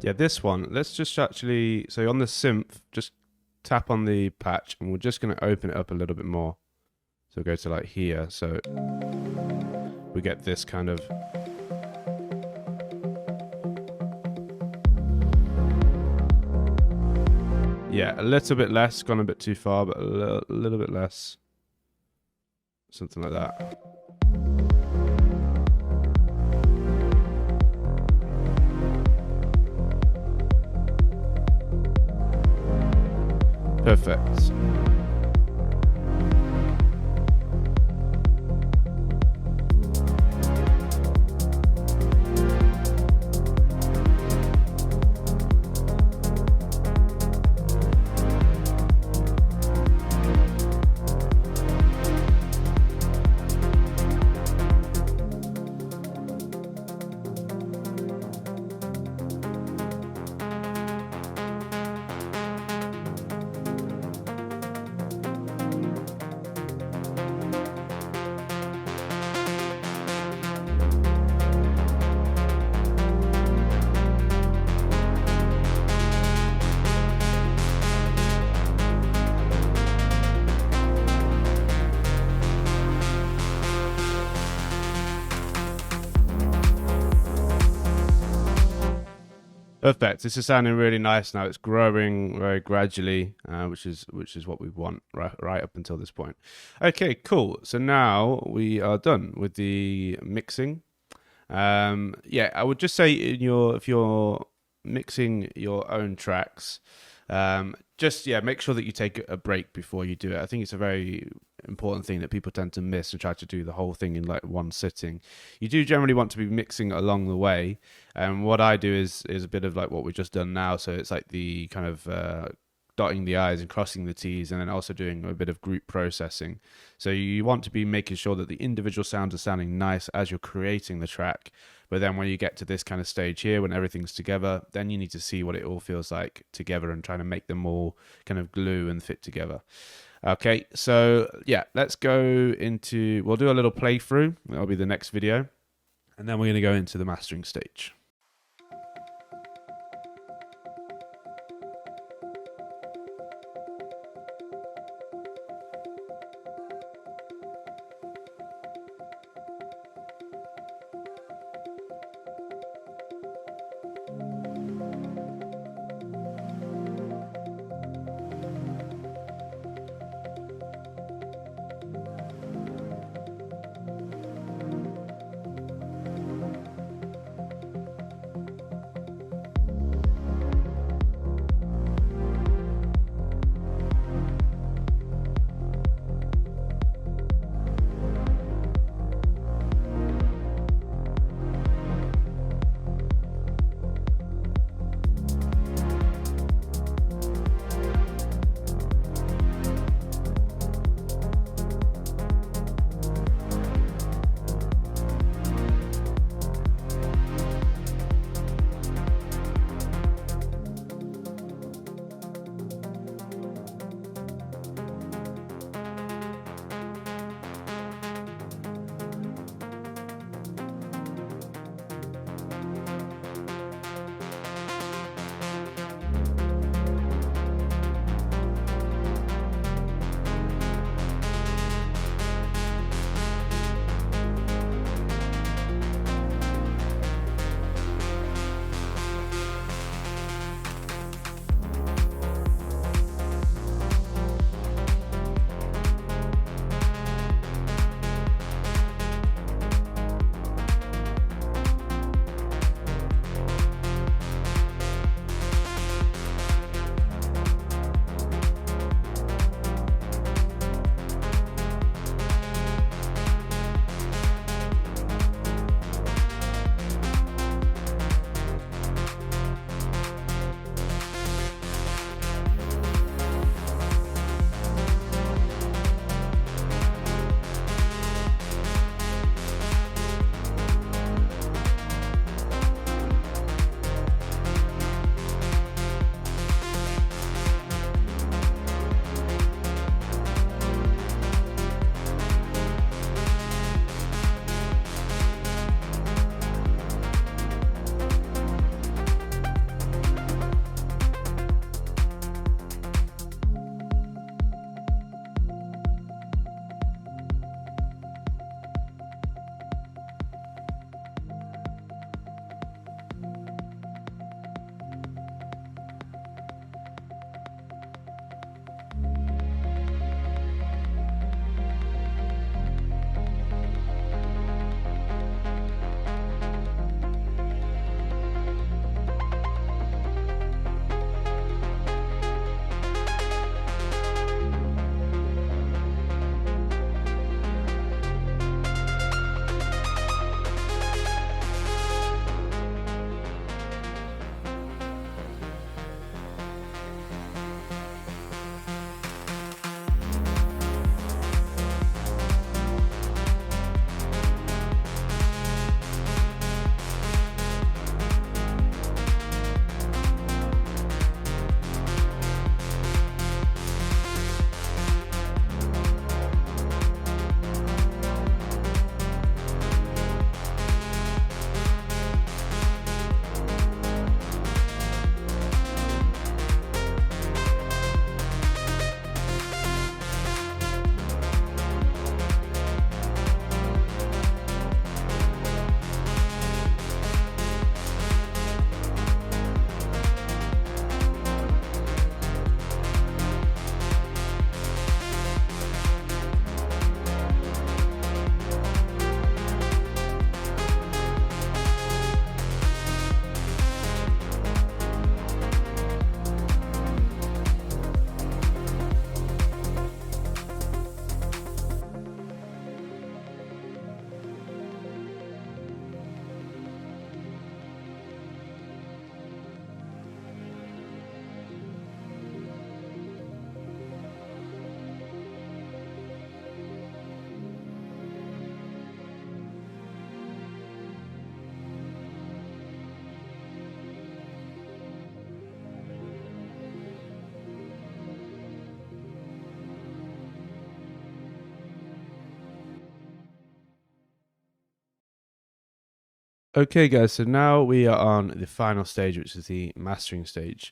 Yeah, this one, let's just actually, so on the synth, just tap on the patch and we're just going to open it up a little bit more. So go to like here, so we get this kind of, yeah, a little bit less, gone a bit too far, but a little bit less. Something like that. Perfect. Perfect. This is sounding really nice now. It's growing very gradually, which is what we want right up until this point. Okay, cool. So now we are done with the mixing. Yeah, I would just say if you're mixing your own tracks, just make sure that you take a break before you do it. I think it's a very important thing that people tend to miss and try to do the whole thing in like one sitting. You do generally want to be mixing along the way, and what I do is a bit of like what we've just done now. So it's like the kind of dotting the I's and crossing the T's, and then also doing a bit of group processing. So you want to be making sure that the individual sounds are sounding nice as you're creating the track. But then when you get to this kind of stage here, when everything's together, then you need to see what it all feels like together and trying to make them all kind of glue and fit together. Okay, so yeah, let's go into, we'll do a little playthrough. That'll be the next video. And then we're going to go into the mastering stage. Okay, guys, so now we are on the final stage, which is the mastering stage.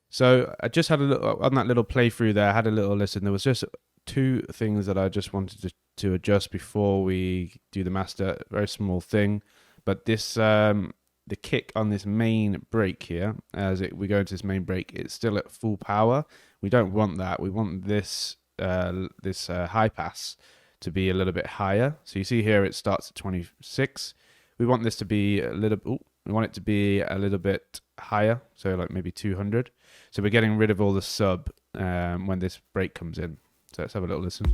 So I just had a little, on that little playthrough there, I had a little listen. There was just two things that I just wanted to adjust before we do the master. Very small thing, but this, the kick on this main break here, we go into this main break, it's still at full power. We don't want that. We want this, high pass to be a little bit higher. So you see here, it starts at 26. We want this to be a little. We want it to be a little bit higher, so like maybe 200. So we're getting rid of all the sub when this break comes in. So let's have a little listen.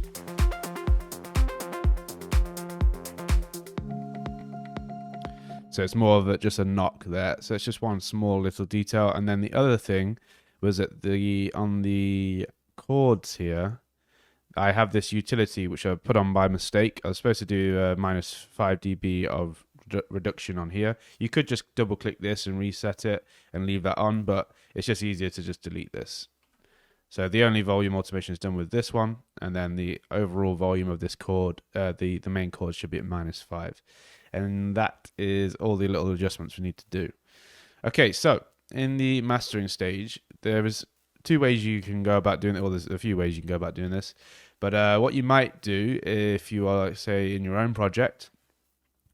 So it's more of just a knock there. So it's just one small little detail. And then the other thing was that on the chords here, I have this utility which I put on by mistake. I was supposed to do minus 5 dB of reduction on here. You could just double click this and reset it and leave that on, but it's just easier to just delete this. So the only volume automation is done with this one, and then the overall volume of this chord, the main chord, should be at minus 5. And that is all the little adjustments we need to do. Okay, so in the mastering stage, there is two ways you can go about doing it. Well, there's a few ways you can go about doing this. But what you might do if you are, say, in your own project,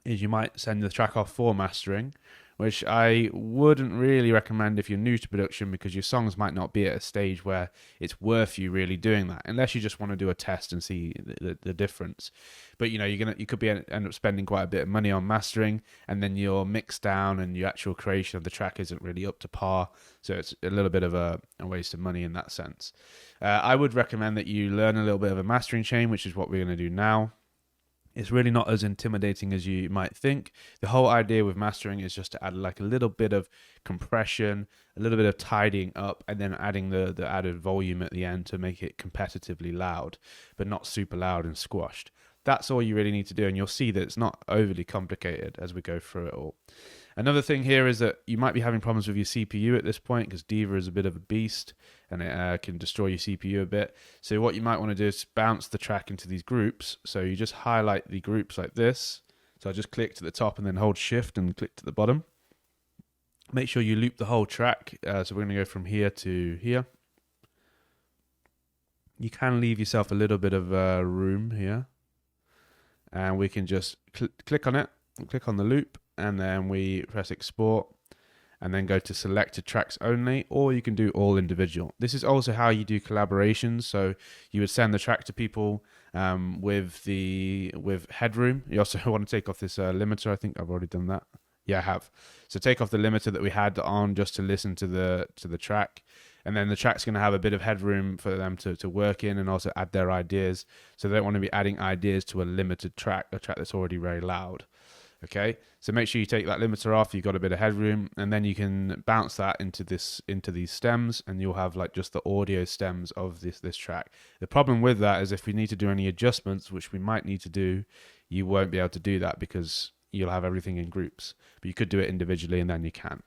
is you might send the track off for mastering, which I wouldn't really recommend if you're new to production, because your songs might not be at a stage where it's worth you really doing that, unless you just want to do a test and see the difference. But you could end up spending quite a bit of money on mastering, and then your mix down and your actual creation of the track isn't really up to par, so it's a little bit of a waste of money in that sense. I would recommend that you learn a little bit of a mastering chain, which is what we're going to do now. It's really not as intimidating as you might think. The whole idea with mastering is just to add like a little bit of compression, a little bit of tidying up, and then adding the added volume at the end to make it competitively loud, but not super loud and squashed. That's all you really need to do, and you'll see that it's not overly complicated as we go through it all. Another thing here is that you might be having problems with your CPU at this point, because Diva is a bit of a beast and it can destroy your CPU a bit. So what you might want to do is bounce the track into these groups. So you just highlight the groups like this. So I just click to the top and then hold shift and click to the bottom. Make sure you loop the whole track. So we're going to go from here to here. You can leave yourself a little bit of room here. And we can just click on it, click on the loop, and then we press export and then go to selected tracks only, or you can do all individual. This is also how you do collaborations. So you would send the track to people with headroom. You also want to take off this limiter. I think I've already done that. Yeah, I have. So take off the limiter that we had on just to listen to the track. And then the track's going to have a bit of headroom for them to work in and also add their ideas. So they don't want to be adding ideas to a limited track, a track that's already very loud. Okay, so make sure you take that limiter off. You've got a bit of headroom, and then you can bounce that into these stems, and you'll have like just the audio stems of this track. The problem with that is if we need to do any adjustments, which we might need to do, you won't be able to do that because you'll have everything in groups. But you could do it individually, and then you can.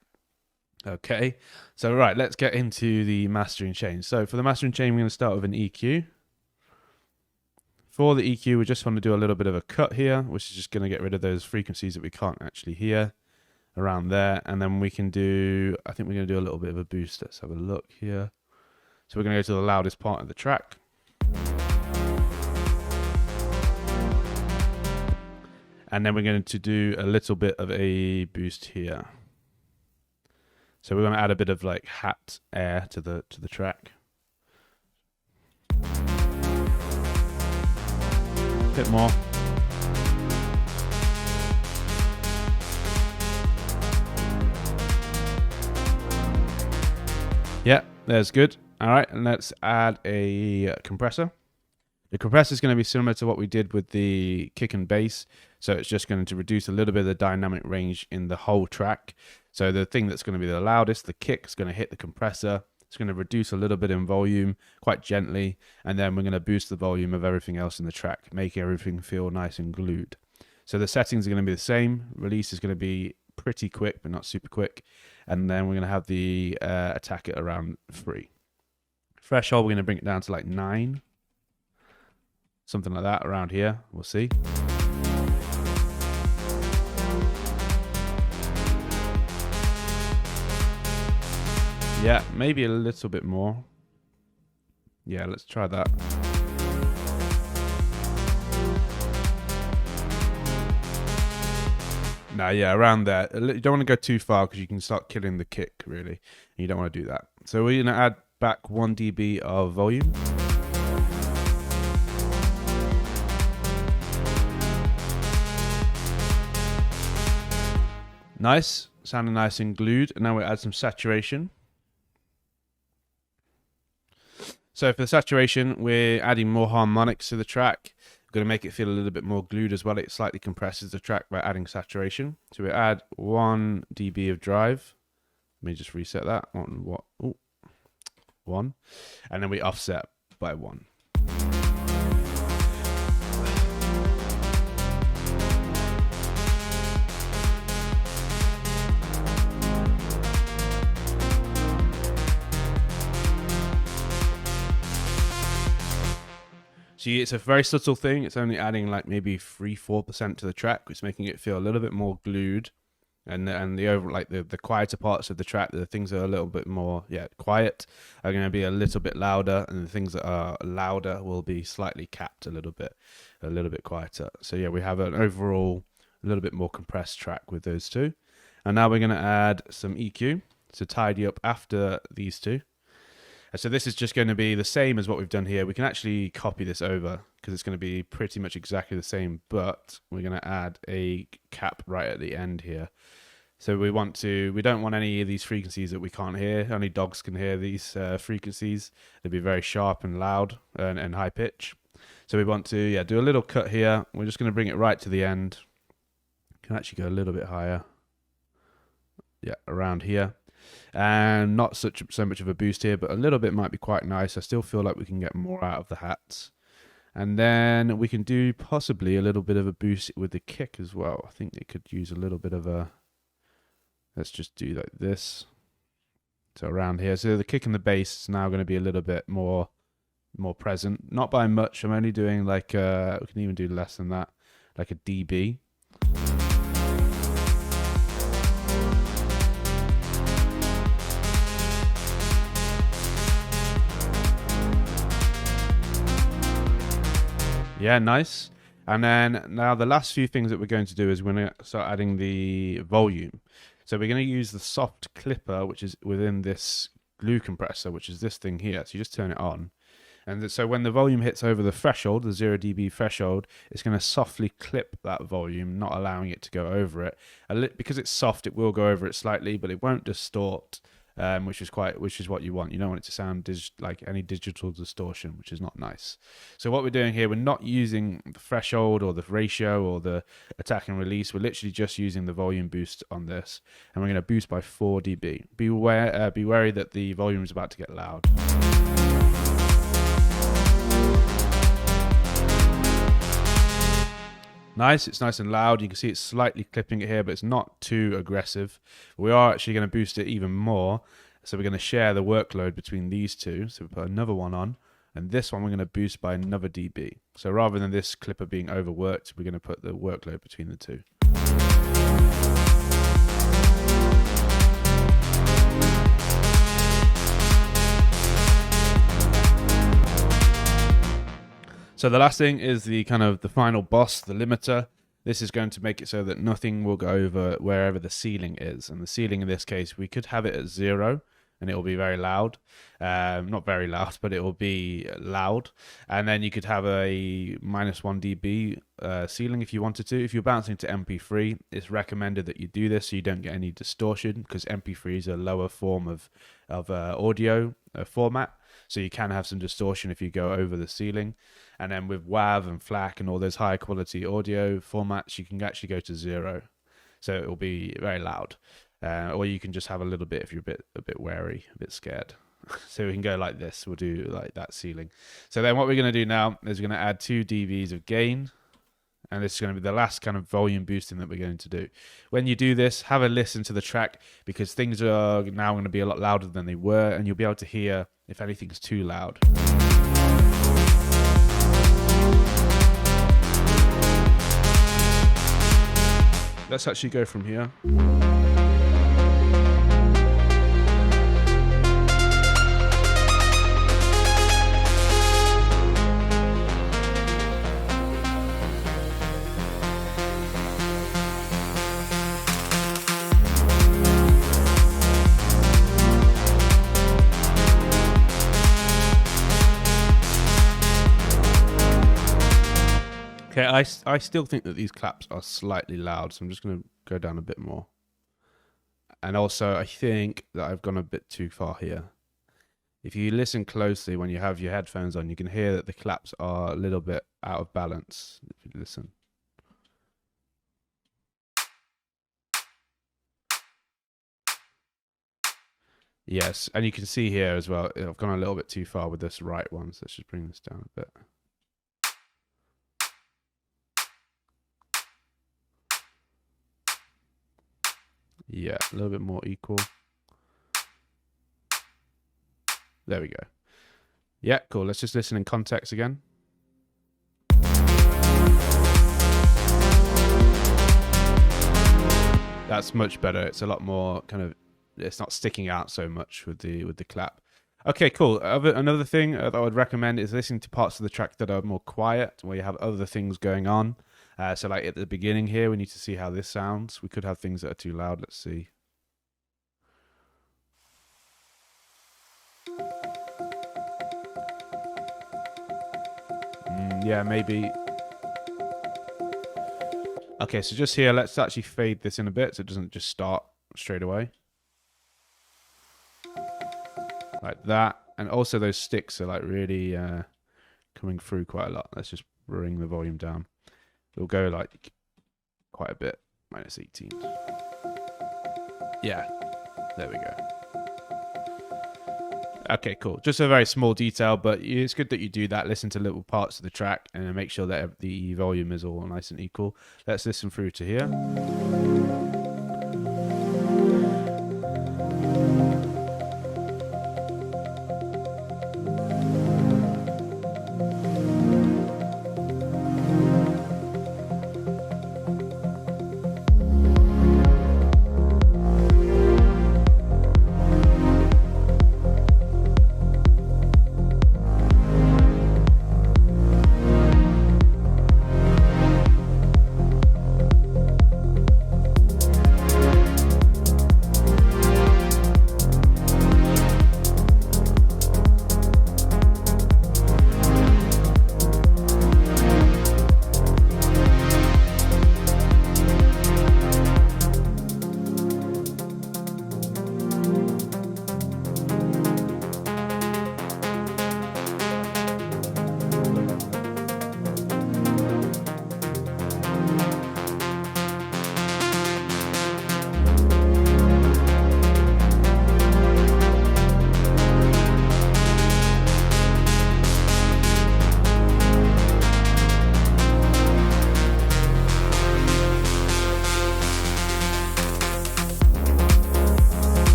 Okay, so right, let's get into the mastering chain. So for the mastering chain, we're going to start with an EQ. For the EQ, we just want to do a little bit of a cut here, which is just going to get rid of those frequencies that we can't actually hear around there. And then we can do, I think we're going to do a little bit of a boost. Let's have a look here. So we're going to go to the loudest part of the track. And then we're going to do a little bit of a boost here. So we're going to add a bit of like hat air to the track. Bit more. Yeah, that's good. All right, and let's add a compressor. The compressor is going to be similar to what we did with the kick and bass. So it's just going to reduce a little bit of the dynamic range in the whole track. So the thing that's going to be the loudest, the kick, is going to hit the compressor. It's going to reduce a little bit in volume quite gently, and then we're going to boost the volume of everything else in the track, make everything feel nice and glued. So the settings are going to be the same. Release is going to be pretty quick, but not super quick. And then we're going to have the attack at around 3. Threshold, we're going to bring it down to like 9. Something like that around here. We'll see. Yeah, maybe a little bit more. Yeah, let's try that. Nah, yeah, around there. You don't want to go too far because you can start killing the kick, really. And you don't want to do that. So we're going to add back 1 dB of volume. Nice. Sounding nice and glued. And now we'll add some saturation. So for the saturation, we're adding more harmonics to the track. We're going to make it feel a little bit more glued as well. It slightly compresses the track by adding saturation. So we add 1 dB of drive. Let me just reset that. 1. And then we offset by 1. See, it's a very subtle thing. It's only adding like maybe 3-4% to the track, which is making it feel a little bit more glued. And the over like the quieter parts of the track, the things that are a little bit more quiet, are going to be a little bit louder, and the things that are louder will be slightly capped a little bit quieter. So yeah, we have an overall a little bit more compressed track with those two. And now we're going to add some EQ to tidy up after these two. So this is just going to be the same as what we've done here. We can actually copy this over because it's going to be pretty much exactly the same, but we're going to add a cap right at the end here. So we don't want any of these frequencies that we can't hear. Only dogs can hear these frequencies. They'll be very sharp and loud and high pitch. So we want to do a little cut here. We're just going to bring it right to the end. Can actually go a little bit higher. Yeah, around here. And not so much of a boost here, but a little bit might be quite nice. I still feel like we can get more out of the hats. And then we can do possibly a little bit of a boost with the kick as well. I think they could use a little bit of a... Let's just do like this. So around here. So the kick and the bass is now going to be a little bit more present. Not by much. I'm only doing like... we can even do less than that. Like a dB. Yeah, nice. And then now the last few things that we're going to do is we're going to start adding the volume. So we're going to use the soft clipper, which is within this glue compressor, which is this thing here. So you just turn it on. And so when the volume hits over the threshold, the 0 dB threshold, it's going to softly clip that volume, not allowing it to go over it. Because it's soft, it will go over it slightly, but it won't distort. Which is what you want. You don't want it to sound like any digital distortion, which is not nice. So what we're doing here, we're not using the threshold or the ratio or the attack and release. We're literally just using the volume boost on this, and we're going to boost by 4 dB. Be wary that the volume is about to get loud. Nice, it's nice and loud. You can see it's slightly clipping it here, but it's not too aggressive. We are actually going to boost it even more. So we're going to share the workload between these two. So we put another one on, and this one we're going to boost by another dB. So rather than this clipper being overworked, we're going to put the workload between the two. So the last thing is the final boss, the limiter. This is going to make it so that nothing will go over wherever the ceiling is. And the ceiling in this case, we could have it at 0 and it will be very loud. Not very loud, but it will be loud. And then you could have a -1 dB ceiling if you wanted to. If you're bouncing to MP3, it's recommended that you do this so you don't get any distortion, because MP3 is a lower form of audio format. So you can have some distortion if you go over the ceiling. And then with WAV and FLAC and all those high quality audio formats, you can actually go to 0. So it will be very loud. Or you can just have a little bit if you're a bit wary, a bit scared. So we can go like this. We'll do like that ceiling. So then what we're going to do now is we're going to add 2 dBs of gain. And this is going to be the last kind of volume boosting that we're going to do. When you do this, have a listen to the track, because things are now going to be a lot louder than they were, and you'll be able to hear if anything's too loud. Let's actually go from here. Okay, I still think that these claps are slightly loud, so I'm just going to go down a bit more. And also, I think that I've gone a bit too far here. If you listen closely when you have your headphones on, you can hear that the claps are a little bit out of balance. If you listen. Yes, and you can see here as well, I've gone a little bit too far with this right one, so let's just bring this down a bit. Yeah, a little bit more equal. There we go. Yeah, cool. Let's just listen in context again. That's much better. It's a lot more kind of, it's not sticking out so much with the clap. Okay, cool. Another thing that I would recommend is listening to parts of the track that are more quiet, where you have other things going on. So like at the beginning here, we need to see how this sounds. We could have things that are too loud. Let's see. Yeah, maybe. Okay, so just here, let's actually fade this in a bit so it doesn't just start straight away. Like that. And also those sticks are like really coming through quite a lot. Let's just bring the volume down. It'll go like quite a bit. -18. Yeah, there we go. Okay, cool. Just a very small detail, but it's good that you do that. Listen to little parts of the track and make sure that the volume is all nice and equal. Let's listen through to here.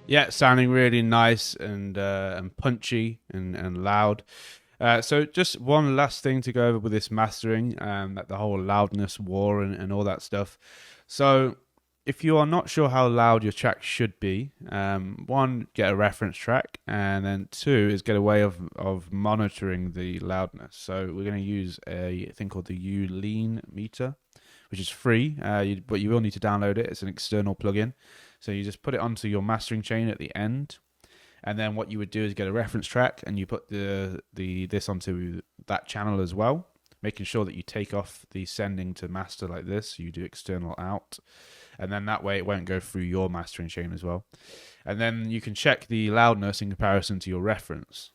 Yeah, sounding really nice and punchy and loud. So just one last thing to go over with this mastering, that the whole loudness war and all that stuff. So if you are not sure how loud your track should be, one, get a reference track, and then two is get a way of monitoring the loudness. So we're going to use a thing called the U-Lean meter, which is free, but you will need to download it. It's an external plugin. So you just put it onto your mastering chain at the end, and then what you would do is get a reference track and you put this onto that channel as well, making sure that you take off the sending to master like this. You do external out, and then that way it won't go through your mastering chain as well. And then you can check the loudness in comparison to your reference.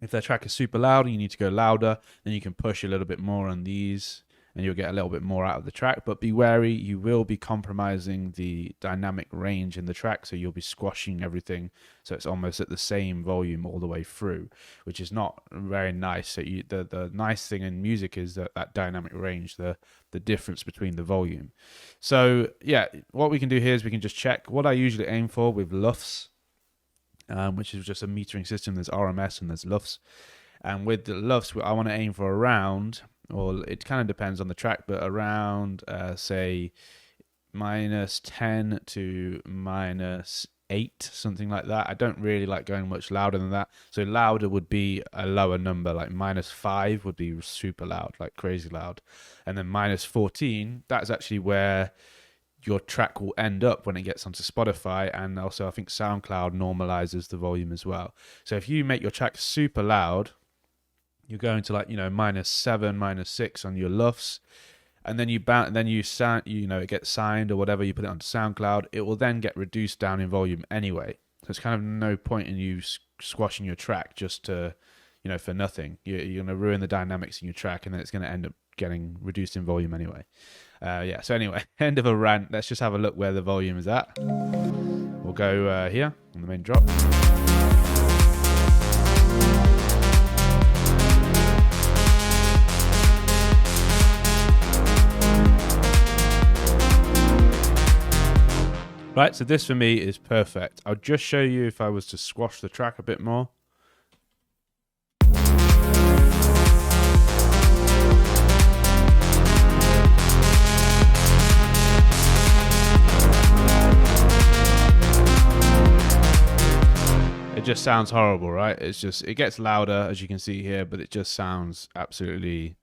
If their track is super loud and you need to go louder, then you can push a little bit more on these, and you'll get a little bit more out of the track. But be wary, you will be compromising the dynamic range in the track, so you'll be squashing everything so it's almost at the same volume all the way through, which is not very nice. So the nice thing in music is that dynamic range, the difference between the volume. So yeah, what we can do here is we can just check. What I usually aim for with LUFS, which is just a metering system, there's RMS and there's LUFS. And with the LUFS, I want to aim for around, or it kind of depends on the track, but around, say, -10 to -8, something like that. I don't really like going much louder than that. So louder would be a lower number, like -5 would be super loud, like crazy loud. And then -14, that's actually where your track will end up when it gets onto Spotify. And also I think SoundCloud normalizes the volume as well. So if you make your track super loud, you're going to like, -7, -6 on your LUFS, and then you sound, it gets signed or whatever, you put it onto SoundCloud, it will then get reduced down in volume anyway. So it's kind of no point in you squashing your track just to, for nothing. You're going to ruin the dynamics in your track, and then it's going to end up getting reduced in volume anyway. So anyway, end of a rant. Let's just have a look where the volume is at. We'll go here on the main drop. Right, so this for me is perfect. I'll just show you if I was to squash the track a bit more. It just sounds horrible, right? It gets louder, as you can see here, but it just sounds absolutely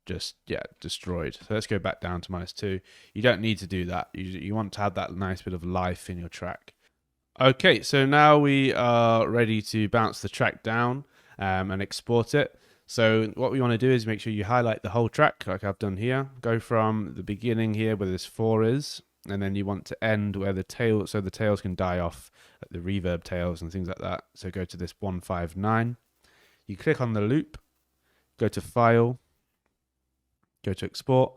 destroyed. So let's go back down to -2. You don't need to do that. You want to have that nice bit of life in your track. Okay, so now we are ready to bounce the track down and export it. So what we want to do is make sure you highlight the whole track like I've done here. Go from the beginning here where this 4 is, and then you want to end where the tail, so the tails can die off, like the reverb tails and things like that. So go to this 159. You click on the loop, go to File, go to Export,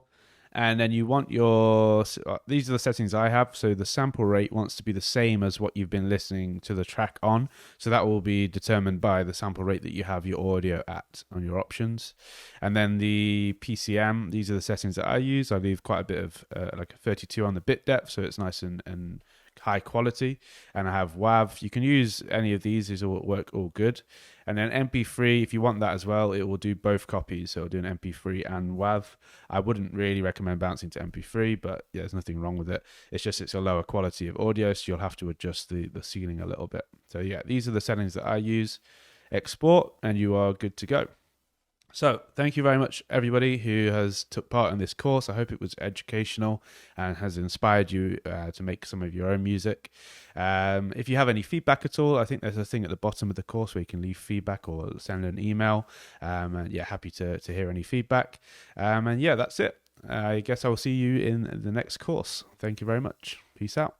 and then you want your, these are the settings I have. So the sample rate wants to be the same as what you've been listening to the track on. So that will be determined by the sample rate that you have your audio at on your options. And then the PCM, these are the settings that I use. I leave quite a bit of like a 32 on the bit depth, so it's nice and high quality. And I have WAV. You can use any of these will work all good. And then MP3, if you want that as well, it will do both copies. So it'll do an MP3 and WAV. I wouldn't really recommend bouncing to MP3, but yeah, there's nothing wrong with it. It's just it's a lower quality of audio, so you'll have to adjust the ceiling a little bit. So yeah, these are the settings that I use. Export, and you are good to go. So thank you very much, everybody who has took part in this course. I hope it was educational and has inspired you to make some of your own music. If you have any feedback at all, I think there's a thing at the bottom of the course where you can leave feedback or send an email. And yeah, happy to hear any feedback. And yeah, that's it. I guess I will see you in the next course. Thank you very much. Peace out.